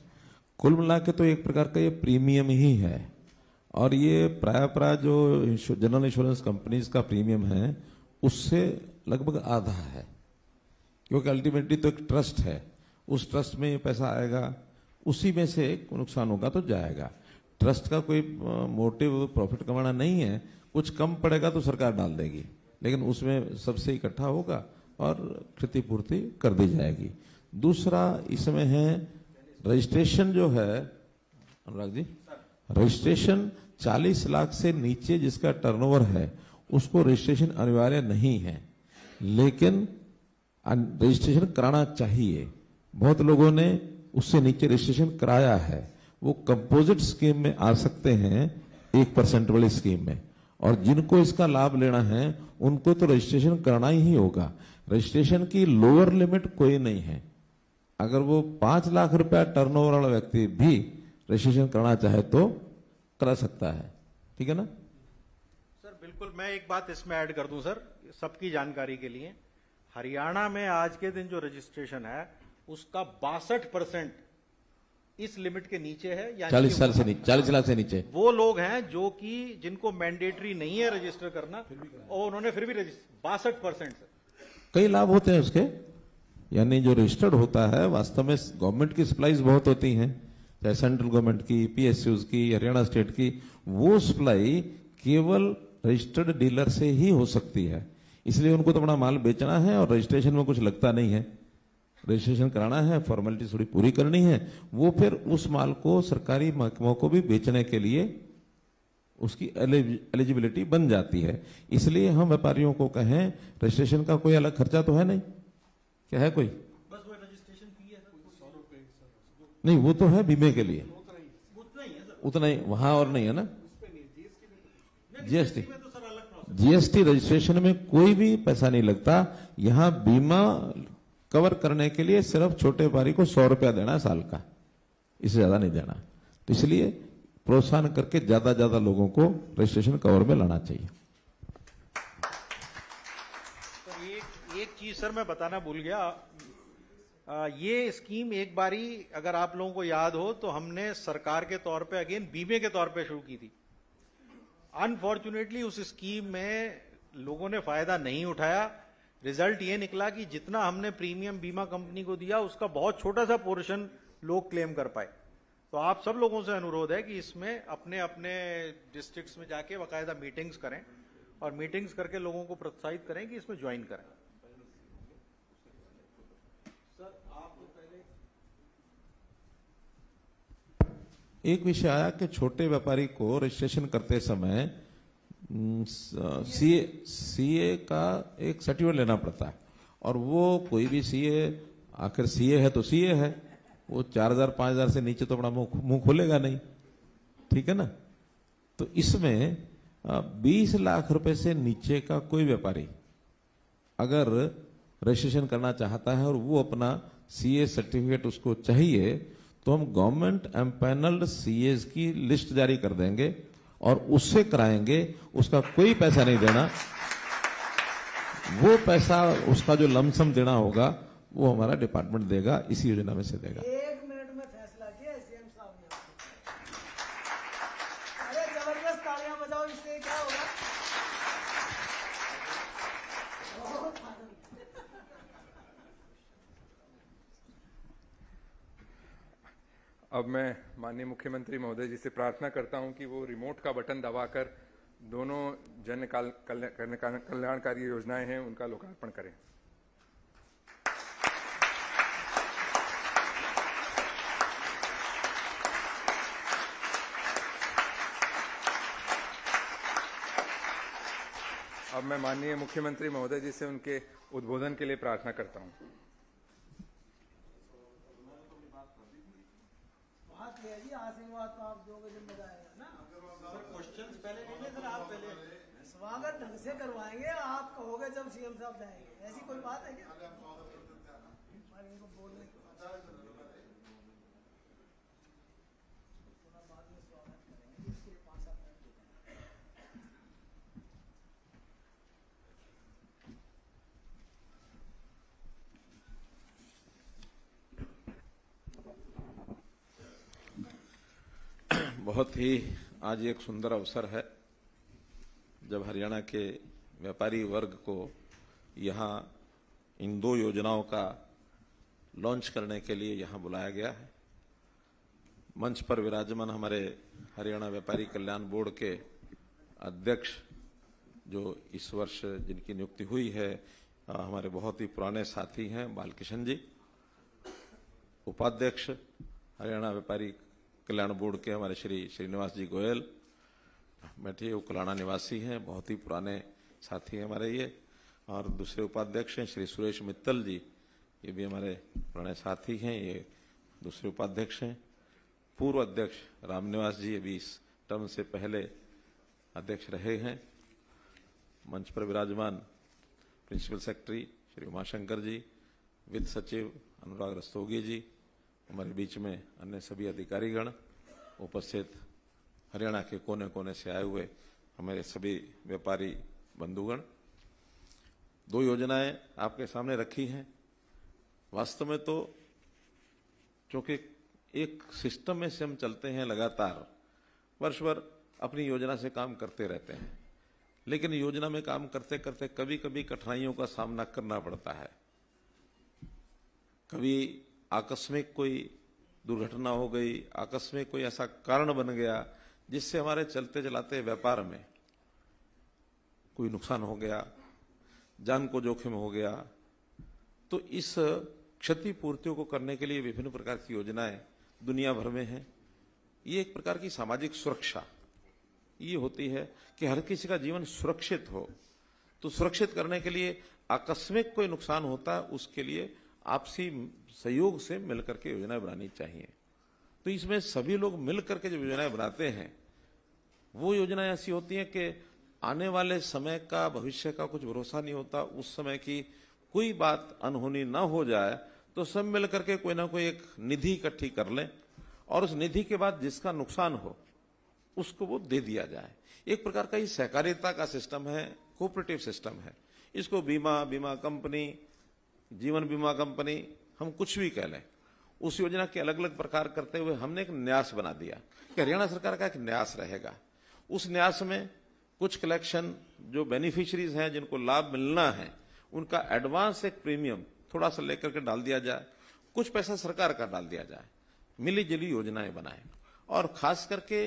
कुल मिला के तो एक प्रकार का ये प्रीमियम ही है और ये प्राय जो जनरल इंश्योरेंस कंपनीज का प्रीमियम है उससे लगभग आधा है, क्योंकि अल्टीमेटली तो एक ट्रस्ट है, उस ट्रस्ट में ये पैसा आएगा, उसी में से नुकसान होगा तो जाएगा। ट्रस्ट का कोई मोटिव प्रॉफिट कमाना नहीं है, कुछ कम पड़ेगा तो सरकार डाल देगी, लेकिन उसमें सबसे इकट्ठा होगा और क्षतिपूर्ति कर दी जाएगी। दूसरा इसमें है रजिस्ट्रेशन जो है अनुराग जी, रजिस्ट्रेशन 40 लाख से नीचे जिसका टर्नओवर है उसको रजिस्ट्रेशन अनिवार्य नहीं है, लेकिन रजिस्ट्रेशन कराना चाहिए। बहुत लोगों ने उससे नीचे रजिस्ट्रेशन कराया है, वो कंपोजिट स्कीम में आ सकते हैं 1% वाली स्कीम में, और जिनको इसका लाभ लेना है उनको तो रजिस्ट्रेशन करना ही होगा। रजिस्ट्रेशन की लोअर लिमिट कोई नहीं है, अगर वो 5 लाख रुपया टर्नओवर वाला व्यक्ति भी रजिस्ट्रेशन करना चाहे तो करा सकता है। ठीक है ना सर? बिल्कुल। मैं एक बात इसमें ऐड कर दूं सर, सबकी जानकारी के लिए। हरियाणा में आज के दिन जो रजिस्ट्रेशन है उसका 62% इस लिमिट के नीचे है, यानी 40 साल से नीचे, 40 लाख से नीचे वो लोग हैं जो कि जिनको मैंडेटरी नहीं है रजिस्टर करना और उन्होंने फिर भी 62%। कई लाभ होते हैं उसके, यानी जो रजिस्टर्ड होता है वास्तव में गवर्नमेंट की सप्लाईज बहुत होती हैं, चाहे सेंट्रल गवर्नमेंट की, पीएसयूज की, हरियाणा स्टेट की, वो सप्लाई केवल रजिस्टर्ड डीलर से ही हो सकती है। इसलिए उनको तो अपना माल बेचना है और रजिस्ट्रेशन में कुछ लगता नहीं है, रजिस्ट्रेशन कराना है, फॉर्मेलिटी थोड़ी पूरी करनी है, वो फिर उस माल को सरकारी महकमों को भी बेचने के लिए उसकी एलिजिबिलिटी बन जाती है। इसलिए हम व्यापारियों को कहें रजिस्ट्रेशन का कोई अलग खर्चा तो है नहीं, क्या है कोई? बस वो रजिस्ट्रेशन फी है, 100 रुपए नहीं, वो तो है बीमे के लिए, उतना ही वहां और नहीं है ना। जीएसटी जीएसटी रजिस्ट्रेशन में कोई भी पैसा नहीं लगता। यहां बीमा कवर करने के लिए सिर्फ छोटे व्यापारी को 100 रुपया देना है साल का, इससे ज्यादा नहीं देना। तो इसलिए प्रोत्साहन करके ज्यादा लोगों को रजिस्ट्रेशन कवर में लाना चाहिए। तो एक चीज सर मैं बताना भूल गया, ये स्कीम एक बारी अगर आप लोगों को याद हो तो हमने सरकार के तौर पे अगेन बीमे के तौर पे शुरू की थी। अनफॉर्चुनेटली उस स्कीम में लोगों ने फायदा नहीं उठाया। रिजल्ट ये निकला कि जितना हमने प्रीमियम बीमा कंपनी को दिया उसका बहुत छोटा सा पोर्शन लोग क्लेम कर पाए। तो आप सब लोगों से अनुरोध है कि इसमें अपने अपने डिस्ट्रिक्ट्स में जाके बाकायदा मीटिंग्स करें और मीटिंग्स करके लोगों को प्रोत्साहित करें कि इसमें ज्वाइन करें। एक विषय आया कि छोटे व्यापारी को रजिस्ट्रेशन करते समय सीए का एक सर्टिफिकेट लेना पड़ता है, और वो कोई भी सीए, आखिर सीए है तो सीए है, वो 4,000 5,000 से नीचे तो अपना मुंह खोलेगा नहीं, ठीक है ना। तो इसमें 20 लाख रुपए से नीचे का कोई व्यापारी अगर रजिस्ट्रेशन करना चाहता है और वो अपना सीए सर्टिफिकेट उसको चाहिए, तो हम गवर्नमेंट एम्पैनल्ड सीएस की लिस्ट जारी कर देंगे और उससे कराएंगे। उसका कोई पैसा नहीं देना, वो पैसा उसका जो लमसम देना होगा वो हमारा डिपार्टमेंट देगा, इसी योजना में से देगा। 1 मिनट में फैसला किया सीएम साहब ने। अरे जबरदस्त तालियां बजाओ, इससे क्या होगा? अब मैं माननीय मुख्यमंत्री महोदय जी से प्रार्थना करता हूं कि वो रिमोट का बटन दबाकर दोनों जन कल्याणकारी योजनाएं हैं उनका लोकार्पण करें। अब मैं माननीय मुख्यमंत्री महोदय जी से उनके उद्बोधन के लिए प्रार्थना करता हूं। आशीर्वाद तो आप दोगे जिम्मेदार है ना। क्वेश्चंस पहले नहीं ले सर, आप पहले स्वागत ढंग से करवाएंगे, आप कहोगे जब सीएम साहब जाएंगे, ऐसी कोई बात है क्या? इनको बोलने थोड़ा बाद में स्वागत करेंगे, इसके लिए 5-7 मिनट देते हैं। बहुत ही आज एक सुंदर अवसर है जब हरियाणा के व्यापारी वर्ग को यहाँ इन 2 योजनाओं का लॉन्च करने के लिए यहाँ बुलाया गया है। मंच पर विराजमान हमारे हरियाणा व्यापारी कल्याण बोर्ड के अध्यक्ष जो इस वर्ष जिनकी नियुक्ति हुई है, हमारे बहुत ही पुराने साथी हैं बालकिशन जी। उपाध्यक्ष हरियाणा व्यापारी कल्याण बोर्ड के हमारे श्री श्रीनिवास जी गोयल बैठे, वो कलाना निवासी हैं, बहुत ही पुराने साथी हैं हमारे ये। और दूसरे उपाध्यक्ष हैं श्री सुरेश मित्तल जी, ये भी हमारे पुराने साथी हैं, ये दूसरे उपाध्यक्ष हैं। पूर्व अध्यक्ष रामनिवास जी, ये भी इस टर्म से पहले अध्यक्ष रहे हैं। मंच पर विराजमान प्रिंसिपल सेक्रेटरी श्री उमाशंकर जी, वित्त सचिव अनुराग रस्तोगी जी, हमारे बीच में अन्य सभी अधिकारीगण उपस्थित, हरियाणा के कोने कोने से आए हुए हमारे सभी व्यापारी बंधुगण। 2 योजनाएं आपके सामने रखी हैं। वास्तव में तो चूंकि एक सिस्टम में से हम चलते हैं लगातार, वर्ष भर अपनी योजना से काम करते रहते हैं, लेकिन योजना में काम करते करते कभी कभी कठिनाइयों का सामना करना पड़ता है। कभी आकस्मिक कोई दुर्घटना हो गई, आकस्मिक कोई ऐसा कारण बन गया जिससे हमारे चलते चलाते व्यापार में कोई नुकसान हो गया, जान को जोखिम हो गया। तो इस क्षतिपूर्तियों को करने के लिए विभिन्न प्रकार की योजनाएं दुनिया भर में हैं। ये एक प्रकार की सामाजिक सुरक्षा ये होती है कि हर किसी का जीवन सुरक्षित हो। तो सुरक्षित करने के लिए आकस्मिक कोई नुकसान होता है, उसके लिए आपसी सहयोग से मिलकर के योजनाएं बनानी चाहिए। तो इसमें सभी लोग मिलकर के जो योजनाएं बनाते हैं वो योजनाएं ऐसी होती हैं कि आने वाले समय का, भविष्य का कुछ भरोसा नहीं होता। उस समय की कोई बात अनहोनी ना हो जाए तो सब मिलकर के कोई ना कोई एक निधि इकट्ठी कर लें और उस निधि के बाद जिसका नुकसान हो उसको वो दे दिया जाए। एक प्रकार का ये सहकारिता का सिस्टम है, कोऑपरेटिव सिस्टम है। इसको बीमा कंपनी, जीवन बीमा कंपनी, हम कुछ भी कह लें। उस योजना के अलग अलग प्रकार करते हुए हमने एक न्यास बना दिया कि हरियाणा सरकार का एक न्यास रहेगा। उस न्यास में कुछ कलेक्शन जो बेनिफिशियरीज हैं जिनको लाभ मिलना है उनका एडवांस एक प्रीमियम थोड़ा सा लेकर के डाल दिया जाए, कुछ पैसा सरकार का डाल दिया जाए, मिली जुली योजनाएं बनाएं। और खास करके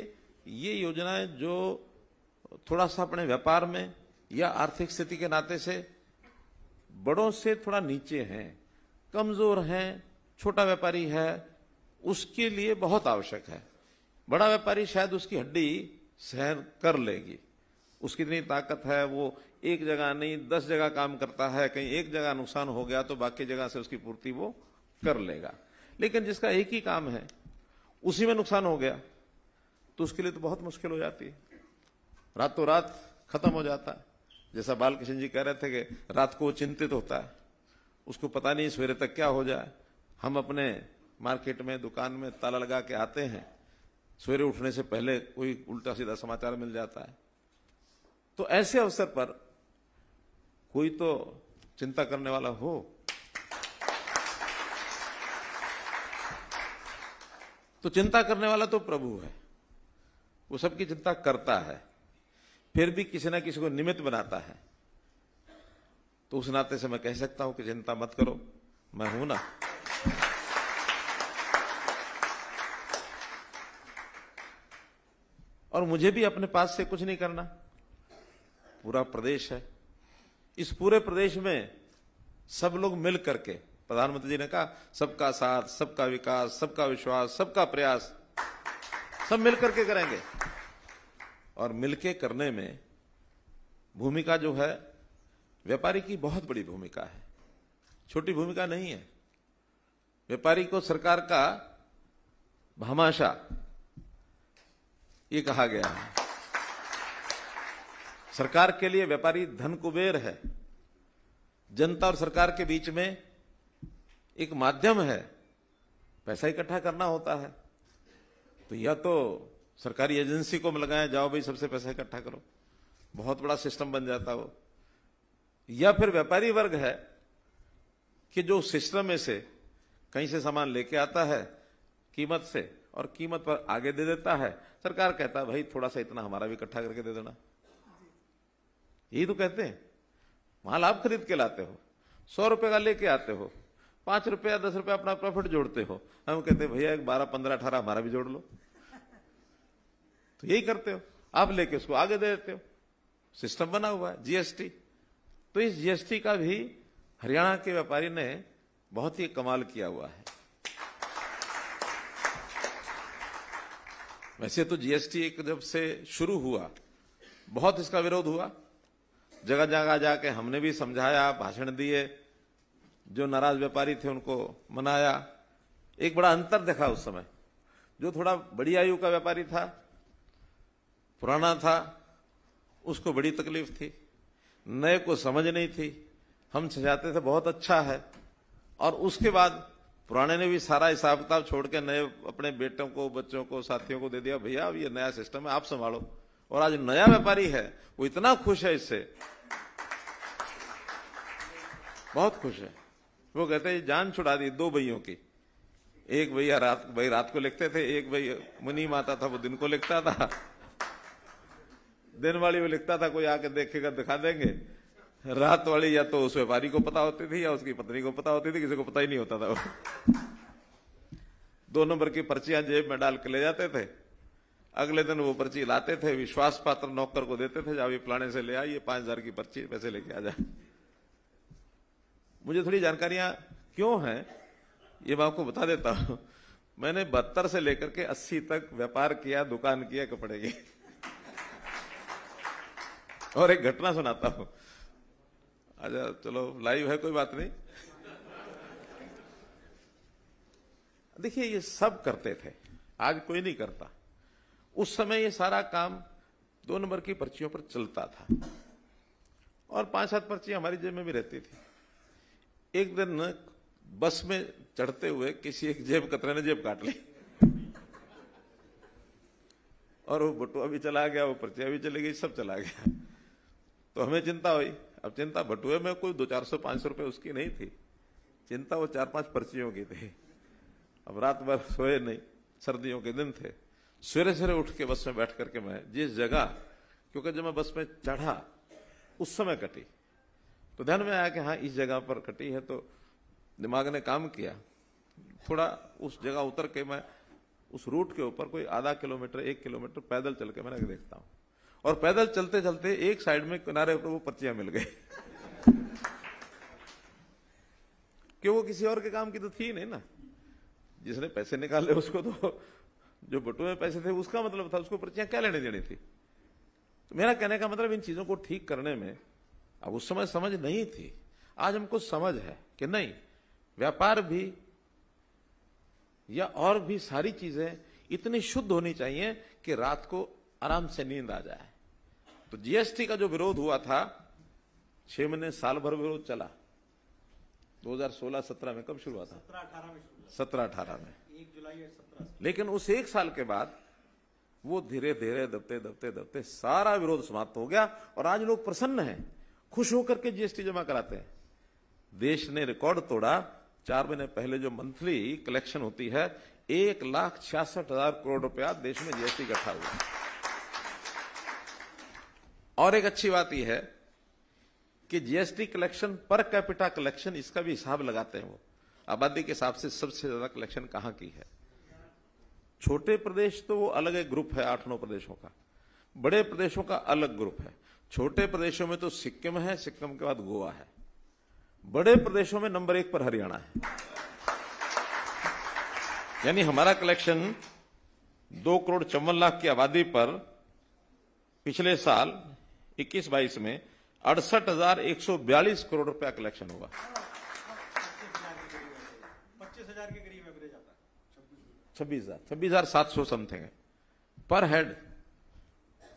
ये योजनाएं जो थोड़ा सा अपने व्यापार में या आर्थिक स्थिति के नाते से बड़ों से थोड़ा नीचे हैं, कमजोर हैं, छोटा व्यापारी है, उसके लिए बहुत आवश्यक है। बड़ा व्यापारी शायद उसकी हड्डी सहन कर लेगी, उसकी इतनी ताकत है, वो एक जगह नहीं 10 जगह काम करता है, कहीं एक जगह नुकसान हो गया तो बाकी जगह से उसकी पूर्ति वो कर लेगा। लेकिन जिसका एक ही काम है उसी में नुकसान हो गया तो उसके लिए तो बहुत मुश्किल हो जाती है, रातों रात खत्म हो जाता है। जैसा बालकृष्ण जी कह रहे थे कि रात को वो चिंतित होता है, उसको पता नहीं सवेरे तक क्या हो जाए। हम अपने मार्केट में, दुकान में ताला लगा के आते हैं, सवेरे उठने से पहले कोई उल्टा सीधा समाचार मिल जाता है। तो ऐसे अवसर पर कोई तो चिंता करने वाला हो। तो चिंता करने वाला तो प्रभु है, वो सबकी चिंता करता है, फिर भी किसी ना किसी को निमित्त बनाता है। तो उस नाते से मैं कह सकता हूं कि चिंता मत करो, मैं हूं ना। और मुझे भी अपने पास से कुछ नहीं करना, पूरा प्रदेश है, इस पूरे प्रदेश में सब लोग मिल करके, प्रधानमंत्री जी ने कहा सबका साथ, सबका विकास, सबका विश्वास, सबका प्रयास, सब मिल करके करेंगे। और मिलके करने में भूमिका जो है व्यापारी की बहुत बड़ी भूमिका है, छोटी भूमिका नहीं है। व्यापारी को सरकार का भामाशाह ये कहा गया है। सरकार के लिए व्यापारी धन कुबेर है, जनता और सरकार के बीच में एक माध्यम है, पैसा इकट्ठा करना होता है। तो या तो सरकारी एजेंसी को लगाया, जाओ भाई सबसे पैसा इकट्ठा करो, बहुत बड़ा सिस्टम बन जाता वो। या फिर व्यापारी वर्ग है कि जो सिस्टम में से कहीं से सामान लेके आता है कीमत से और कीमत पर आगे दे देता है, सरकार कहता है भाई थोड़ा सा इतना हमारा भी इकट्ठा करके दे देना। यही तो कहते हैं, माल आप खरीद के लाते हो, 100 रुपए का लेके आते हो, 5 रुपया 10 रुपया अपना प्रॉफिट जोड़ते हो। हम कहते हैं भैया 12, 15, 18 हमारा भी जोड़ लो। तो यही करते हो, आप लेके उसको आगे दे देते हो। सिस्टम बना हुआ है जीएसटी। तो इस जीएसटी का भी हरियाणा के व्यापारी ने बहुत ही कमाल किया हुआ है। वैसे तो जीएसटी जब से शुरू हुआ बहुत इसका विरोध हुआ, जगह जगह जाके हमने भी समझाया, भाषण दिए, जो नाराज व्यापारी थे उनको मनाया। एक बड़ा अंतर देखा उस समय, जो थोड़ा बड़ी आयु का व्यापारी था, पुराना था, उसको बड़ी तकलीफ थी, नए को समझ नहीं थी। हम समझाते थे बहुत अच्छा है, और उसके बाद पुराने ने भी सारा हिसाब किताब छोड़ के नए अपने बेटों को, बच्चों को, साथियों को दे दिया, भैया अब ये नया सिस्टम है, आप संभालो। और आज नया व्यापारी है वो इतना खुश है इससे, बहुत खुश है। वो कहते हैं जान छुड़ा दी 2 भैयों की। एक भैया रात को लिखते थे, एक भैया मुनी माता था वो दिन को लिखता था, दिन वाली वो लिखता था, कोई आके देखेगा दिखा देंगे। रात वाली या तो उस व्यापारी को पता होती थी या उसकी पत्नी को पता होती थी, किसी को पता ही नहीं होता था वो। 2 नंबर की पर्चियां जेब में डाल के ले जाते थे, अगले दिन वो पर्ची लाते थे, विश्वास पात्र नौकर को देते थे, जाओ ये फलाने से ले आइए 5000 की पर्ची, पैसे लेके आ जाए। मुझे थोड़ी जानकारियां क्यों हैं ये मैं आपको बता देता हूं, मैंने 72 से लेकर के 80 तक व्यापार किया, दुकान किया कपड़े की। और एक घटना सुनाता हूं। अच्छा चलो लाइव है, कोई बात नहीं। देखिए ये सब करते थे, आज कोई नहीं करता। उस समय ये सारा काम 2 नंबर की पर्चियों पर चलता था और 5-7 पर्चियां हमारी जेब में भी रहती थी। एक दिन बस में चढ़ते हुए किसी एक जेब कतरे ने जेब काट ली और वो बटुआ भी चला गया, वो पर्चियां भी चली गई, सब चला गया। तो हमें चिंता हुई। अब चिंता बटुए में कोई 200-400-500 रुपए उसकी नहीं थी, चिंता वो 4-5 पर्चियों की थी। अब रात भर सोए नहीं, सर्दियों के दिन थे। सवेरे सवेरे उठ के बस में बैठ करके मैं जिस जगह, क्योंकि जब मैं बस में चढ़ा उस समय कटी, तो ध्यान में आया कि हाँ इस जगह पर कटी है। तो दिमाग ने काम किया, थोड़ा उस जगह उतर के मैं उस रूट के ऊपर कोई आधा किलोमीटर 1 किलोमीटर पैदल चल के मैंने देखता हूं, और पैदल चलते चलते एक साइड में किनारे पर वो पर्चियां मिल गई कि वो किसी और के काम की तो थी नहीं ना। जिसने पैसे निकाले उसको तो, जो बटुए में पैसे थे उसका मतलब था, उसको पर्चियां क्या लेने देनी थी। तो मेरा कहने का मतलब इन चीजों को ठीक करने में अब उस समय समझ नहीं थी, आज हमको समझ है कि नहीं, व्यापार भी या और भी सारी चीजें इतनी शुद्ध होनी चाहिए कि रात को आराम से नींद आ जाए। तो जीएसटी का जो विरोध हुआ था 6 महीने साल भर विरोध चला। 2016-17 में कब शुरू हुआ था? 17-18 में, 1 जुलाई 17। लेकिन उस एक साल के बाद वो धीरे धीरे दबते दबते दबते सारा विरोध समाप्त हो गया और आज लोग प्रसन्न हैं, खुश होकर के जीएसटी जमा कराते हैं। देश ने रिकॉर्ड तोड़ा। 4 महीने पहले जो मंथली कलेक्शन होती है 1,66,000 करोड़ रुपया देश में जीएसटी इकट्ठा हुआ। और एक अच्छी बात यह है कि GST collection per capita collection, इसका भी हिसाब लगाते हैं वो, आबादी के हिसाब से सबसे ज्यादा कलेक्शन कहां की है। छोटे प्रदेश तो वो अलग एक ग्रुप है 8-9 प्रदेशों का, बड़े प्रदेशों का अलग ग्रुप है। छोटे प्रदेशों में तो सिक्किम है, सिक्किम के बाद गोवा है, बड़े प्रदेशों में नंबर 1 पर हरियाणा है। यानी हमारा कलेक्शन 2,54,00,000 की आबादी पर पिछले साल 21-22 में 68,142 करोड़ रुपया कलेक्शन हुआ। 25,000 के करीब एवरेज आता है। 26,700 समथिंग है पर हेड।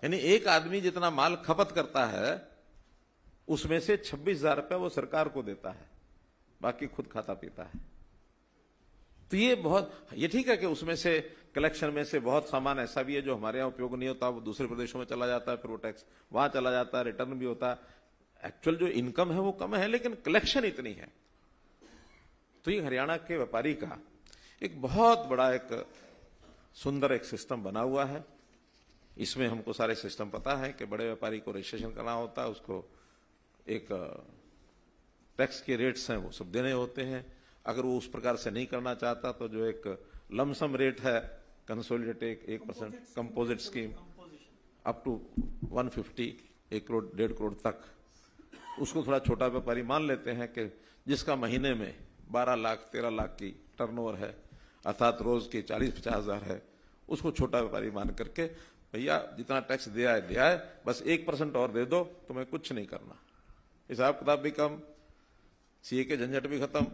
यानी एक आदमी जितना माल खपत करता है उसमें से 26,000 रुपया वो सरकार को देता है, बाकी खुद खाता पीता है। तो ये ठीक है कि उसमें से कलेक्शन में से बहुत सामान ऐसा भी है जो हमारे यहां उपयोग नहीं होता, वो दूसरे प्रदेशों में चला जाता है, फिर वो टैक्स वहां चला जाता है, रिटर्न भी होता है। एक्चुअल जो इनकम है वो कम है, लेकिन कलेक्शन इतनी है। तो ये हरियाणा के व्यापारी का एक बहुत बड़ा एक सुंदर एक सिस्टम बना हुआ है। इसमें हमको सारे सिस्टम पता है कि बड़े व्यापारी को रजिस्ट्रेशन करना होता है, उसको एक टैक्स के रेट्स हैं वो सब देने होते हैं। अगर वो उस प्रकार से नहीं करना चाहता तो जो एक लमसम रेट है consolidated 1% composite scheme up to 150, 1 crore 1.5 crore तक, उसको थोड़ा छोटा व्यापारी मान लेते हैं कि जिसका महीने में 12 लाख 13 लाख की टर्नओवर है, अर्थात रोज की 40-50 हजार है, उसको छोटा व्यापारी मान करके भैया जितना टैक्स दिया है बस 1% और दे दो, तुम्हें कुछ नहीं करना। हिसाब किताब भी कम, सीए के झंझट भी खत्म।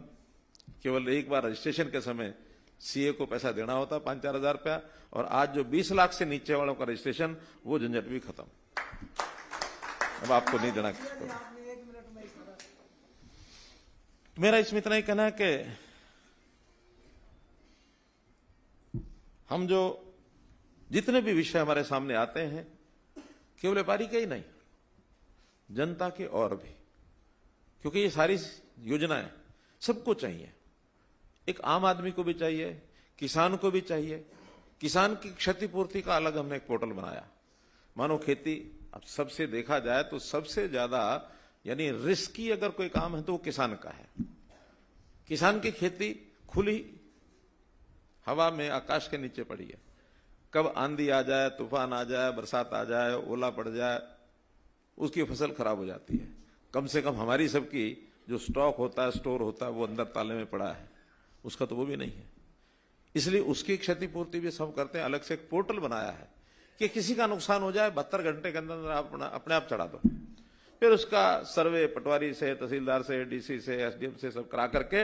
केवल एक बार रजिस्ट्रेशन के समय सीए को पैसा देना होता 5-4 हजार रुपया, और आज जो 20 लाख से नीचे वालों का रजिस्ट्रेशन, वो झंझट भी खत्म। अब आपको नहीं देना। मेरा इसमें इतना ही कहना है कि हम जो जितने भी विषय हमारे सामने आते हैं, केवल व्यापारी के ही नहीं, जनता के और भी, क्योंकि ये सारी योजनाएं सबको चाहिए। एक आम आदमी को भी चाहिए, किसान को भी चाहिए। किसान की क्षतिपूर्ति का अलग हमने एक पोर्टल बनाया। मानो खेती, अब सबसे देखा जाए तो सबसे ज्यादा यानी रिस्की अगर कोई काम है तो वो किसान का है। किसान की खेती खुली हवा में आकाश के नीचे पड़ी है, कब आंधी आ जाए, तूफान आ जाए, बरसात आ जाए, ओला पड़ जाए, उसकी फसल खराब हो जाती है। कम से कम हमारी सबकी जो स्टॉक होता है, स्टोर होता है, वो अंदर ताले में पड़ा है, उसका तो वो भी नहीं है। इसलिए उसकी क्षतिपूर्ति भी सब करते हैं। अलग से एक पोर्टल बनाया है कि किसी का नुकसान हो जाए 72 घंटे के अंदर आप अपने आप चढ़ा दो, फिर उसका सर्वे पटवारी से, तहसीलदार से, डीसी से, एसडीएम से सब करा करके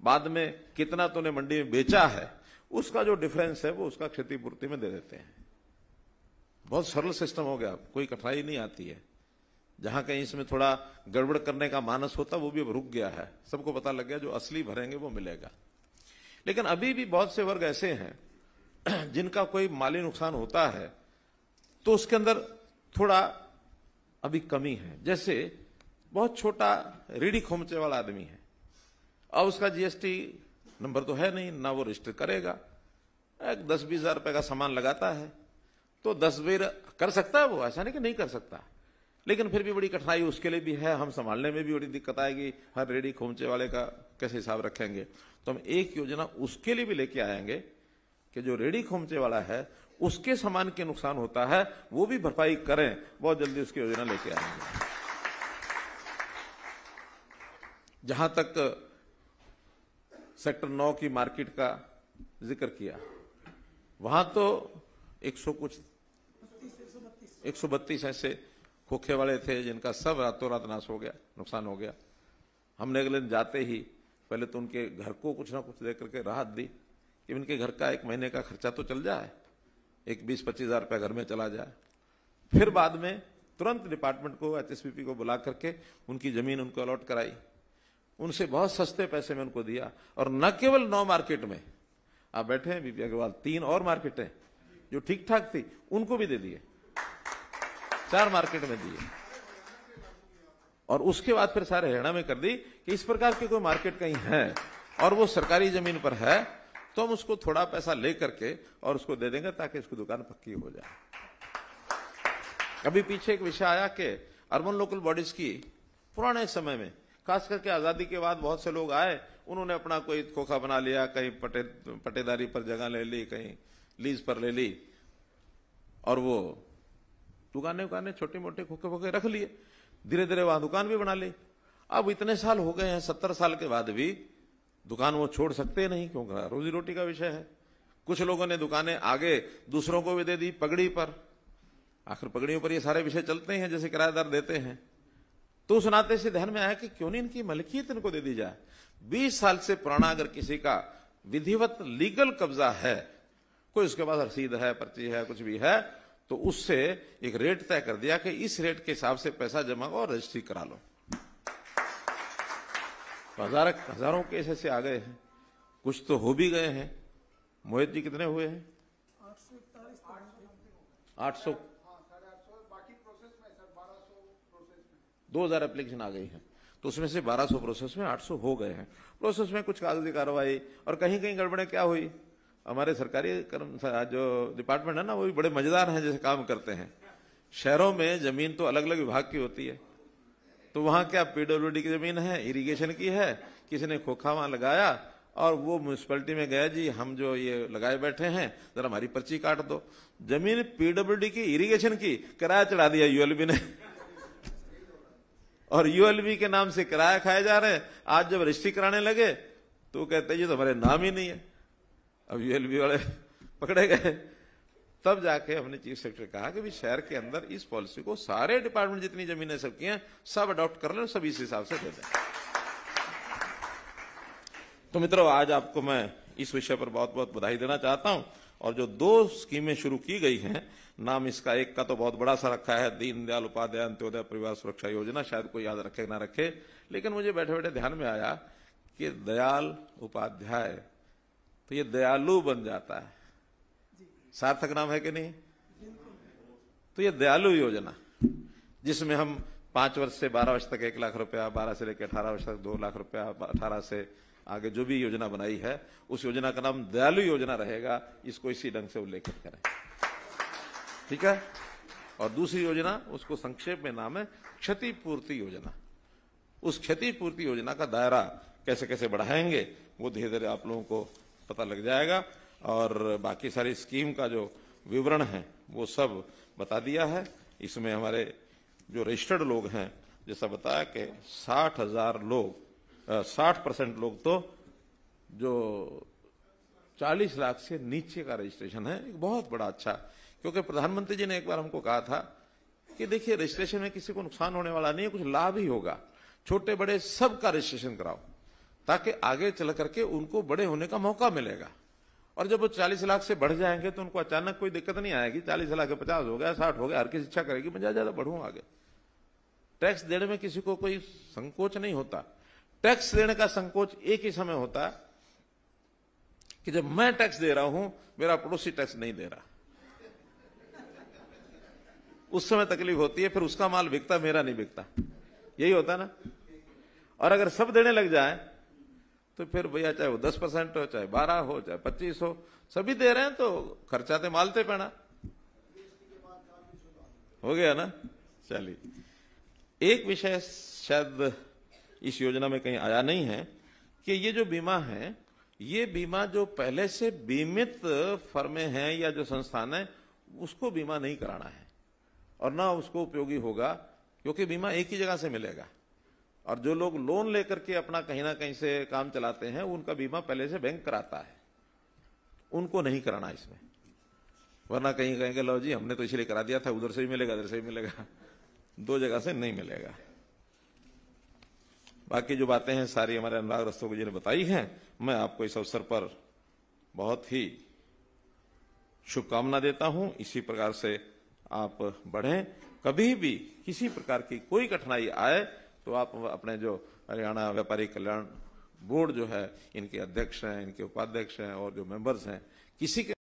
बाद में कितना तूने मंडी में बेचा है उसका जो डिफरेंस है वो उसका क्षतिपूर्ति में दे देते हैं। बहुत सरल सिस्टम हो गया, कोई कठिनाई नहीं आती है। जहां कहीं इसमें थोड़ा गड़बड़ करने का मानस होता वो भी अब रुक गया है, सबको पता लग गया जो असली भरेंगे वो मिलेगा। लेकिन अभी भी बहुत से वर्ग ऐसे हैं जिनका कोई माली नुकसान होता है तो उसके अंदर थोड़ा अभी कमी है। जैसे बहुत छोटा रेडी खोमचे वाला आदमी है, अब उसका जीएसटी नंबर तो है नहीं, ना वो रजिस्टर करेगा, एक 10-20 हजार रुपए का सामान लगाता है तो 10 बेर कर सकता है वो, ऐसा नहीं कि नहीं कर सकता, लेकिन फिर भी बड़ी कठिनाई उसके लिए भी है। हम संभालने में भी बड़ी दिक्कत आएगी, हर रेडी खोमचे वाले का कैसे हिसाब रखेंगे। तो हम एक योजना उसके लिए भी लेके आएंगे कि जो रेडी खोमचे वाला है उसके सामान के नुकसान होता है वो भी भरपाई करें, बहुत जल्दी उसकी योजना लेके आएंगे। जहां तक सेक्टर 9 की मार्केट का जिक्र किया, वहां तो 132 ऐसे खोखे वाले थे जिनका सब रातों रात नाश हो गया, नुकसान हो गया। हमने अगले दिन जाते ही पहले तो उनके घर को कुछ ना कुछ दे करके राहत दी कि उनके घर का 1 महीने का खर्चा तो चल जाए, एक 20-25 हजार रुपया घर में चला जाए। फिर बाद में तुरंत डिपार्टमेंट को, एचएसपीपी को बुला करके उनकी जमीन उनको अलॉट कराई, उनसे बहुत सस्ते पैसे में उनको दिया। और न केवल 9 मार्केट में, आप बैठे हैं बीपी अग्रवाल, 3 और मार्केटें जो ठीक ठाक थी उनको भी दे दिए, 4 मार्केट में दिए। और उसके बाद फिर सारे हरियाणा में कर दी कि इस प्रकार की कोई मार्केट कहीं है और वो सरकारी जमीन पर है तो हम उसको थोड़ा पैसा ले करके और उसको दे देंगे ताकि उसकी दुकान पक्की हो जाए। अभी पीछे एक विषय आया कि अर्बन लोकल बॉडीज की पुराने समय में, खास करके आजादी के बाद बहुत से लोग आए, उन्होंने अपना कोई खोखा बना लिया, कहीं पटेदारी पर जगह ले ली, कहीं लीज पर ले ली और वो दुकानें छोटे मोटे खोखे रख लिए, धीरे धीरे वहां दुकान भी बना ली। अब इतने साल हो गए हैं, 70 साल के बाद भी दुकान वो छोड़ सकते नहीं, क्योंकि रोजी रोटी का विषय है। कुछ लोगों ने दुकानें आगे दूसरों को भी दे दी पगड़ी पर, आखिर पगड़ियों पर ये सारे विषय चलते हैं जैसे किराएदार देते हैं। तो उस नाते से ध्यान में आया कि क्यों नहीं इनकी मलकियत इनको दे दी जाए। 20 साल से पुराना अगर किसी का विधिवत लीगल कब्जा है, कोई उसके पास रसीद है, पर्ची है, कुछ भी है, तो उससे एक रेट तय कर दिया कि इस रेट के हिसाब से पैसा जमा और रजिस्ट्री करा लो। हजारों केस ऐसे आ गए हैं, कुछ तो हो भी गए हैं। मोहित जी कितने हुए हैं? 800 2000 एप्लीकेशन आ गई है, तो उसमें से 1200 प्रोसेस में, 800 हो गए हैं। प्रोसेस में कुछ कागजी कार्रवाई और कहीं कहीं गड़बड़े क्या हुई। हमारे सरकारी जो डिपार्टमेंट है ना, वो भी बड़े मजेदार हैं जैसे काम करते हैं। शहरों में जमीन तो अलग अलग विभाग की होती है, तो वहां क्या पीडब्ल्यूडी की जमीन है, इरिगेशन की है, किसी ने खोखा वहां लगाया और वो म्यूनिसिपैलिटी में गया, जी हम जो ये लगाए बैठे हैं जरा हमारी पर्ची काट दो। जमीन पीडब्ल्यूडी की, इरिगेशन की, किराया चढ़ा दिया यूएलबी ने और यूएलबी के नाम से किराया खाए जा रहे हैं। आज जब रजिस्ट्री कराने लगे तो कहते ये तो हमारे नाम ही नहीं है। अब यूएलबी वाले पकड़े गए, तब जाके हमने चीफ सेक्रेटरी कहा कि भी शहर के अंदर इस पॉलिसी को सारे डिपार्टमेंट जितनी जमीनें सबकी हैं सब अडॉप्ट कर लें, सब इस हिसाब से दे दें। तो मित्रों, आज आपको मैं इस विषय पर बहुत बहुत बधाई देना चाहता हूं। और जो 2 स्कीमें शुरू की गई हैं, नाम इसका एक का तो बहुत बड़ा सा रखा है, दीनदयाल उपाध्याय अंत्योदय परिवार सुरक्षा योजना। शायद कोई याद रखे ना रखे, लेकिन मुझे बैठे बैठे ध्यान में आया कि दयाल उपाध्याय, तो ये दयालु बन जाता है, सार्थक नाम है कि नहीं? तो ये दयालु योजना, जिसमें हम 5 वर्ष से 12 वर्ष तक 1 लाख रुपया, 12 से लेकर 18 वर्ष तक 2 लाख रुपया, 18 से आगे जो भी योजना बनाई है, उस योजना का नाम दयालु योजना रहेगा। इसको इसी ढंग से उल्लेखित करें, ठीक है? और दूसरी योजना, उसको संक्षेप में नाम है क्षतिपूर्ति योजना। उस क्षतिपूर्ति योजना का दायरा कैसे कैसे बढ़ाएंगे वो धीरे धीरे आप लोगों को पता लग जाएगा। और बाकी सारी स्कीम का जो विवरण है वो सब बता दिया है। इसमें हमारे जो रजिस्टर्ड लोग हैं, जैसा बताया कि 60,000 लोग, 60% लोग तो जो 40 लाख से नीचे का रजिस्ट्रेशन है, एक बहुत बड़ा अच्छा, क्योंकि प्रधानमंत्री जी ने एक बार हमको कहा था कि देखिए रजिस्ट्रेशन में किसी को नुकसान होने वाला नहीं है, कुछ लाभ ही होगा, छोटे बड़े सबका रजिस्ट्रेशन कराओ ताकि आगे चल करके उनको बड़े होने का मौका मिलेगा। और जब वो 40 लाख से बढ़ जाएंगे तो उनको अचानक कोई दिक्कत नहीं आएगी, 40 लाख 50 हो गया, 60 हो गया, हर किसी इच्छा करेगी मैं ज्यादा बढ़ूं आगे। टैक्स देने में किसी को कोई संकोच नहीं होता। टैक्स देने का संकोच एक ही समय होता है कि जब मैं टैक्स दे रहा हूं, मेरा पड़ोसी टैक्स नहीं दे रहा, उस समय तकलीफ होती है, फिर उसका माल बिकता, मेरा नहीं बिकता, यही होता ना। और अगर सब देने लग जाए तो फिर भैया चाहे वो 10% हो, चाहे 12 हो, चाहे 25 हो, सभी दे रहे हैं तो खर्चाते मालते पैना हो गया ना। चलिए, एक विषय शायद इस योजना में कहीं आया नहीं है कि ये जो बीमा है, ये बीमा जो पहले से बीमित फर्में हैं या जो संस्थान है, उसको बीमा नहीं कराना है और ना उसको उपयोगी होगा, क्योंकि बीमा एक ही जगह से मिलेगा। और जो लोग लोन लेकर के अपना कहीं ना कहीं से काम चलाते हैं, उनका बीमा पहले से बैंक कराता है, उनको नहीं कराना इसमें, वरना कहीं कहेंगे लो जी हमने तो इसलिए करा दिया था, उधर से भी मिलेगा इधर से भी मिलेगा, दो जगह से नहीं मिलेगा। बाकी जो बातें हैं सारी हमारे अनुराग रस्तोगी जी ने बताई हैं। मैं आपको इस अवसर पर बहुत ही शुभकामना देता हूं। इसी प्रकार से आप बढ़ें, कभी भी किसी प्रकार की कोई कठिनाई आए तो आप अपने जो हरियाणा व्यापारी कल्याण बोर्ड जो है, इनके अध्यक्ष हैं, इनके उपाध्यक्ष हैं और जो मेंबर्स हैं, किसी के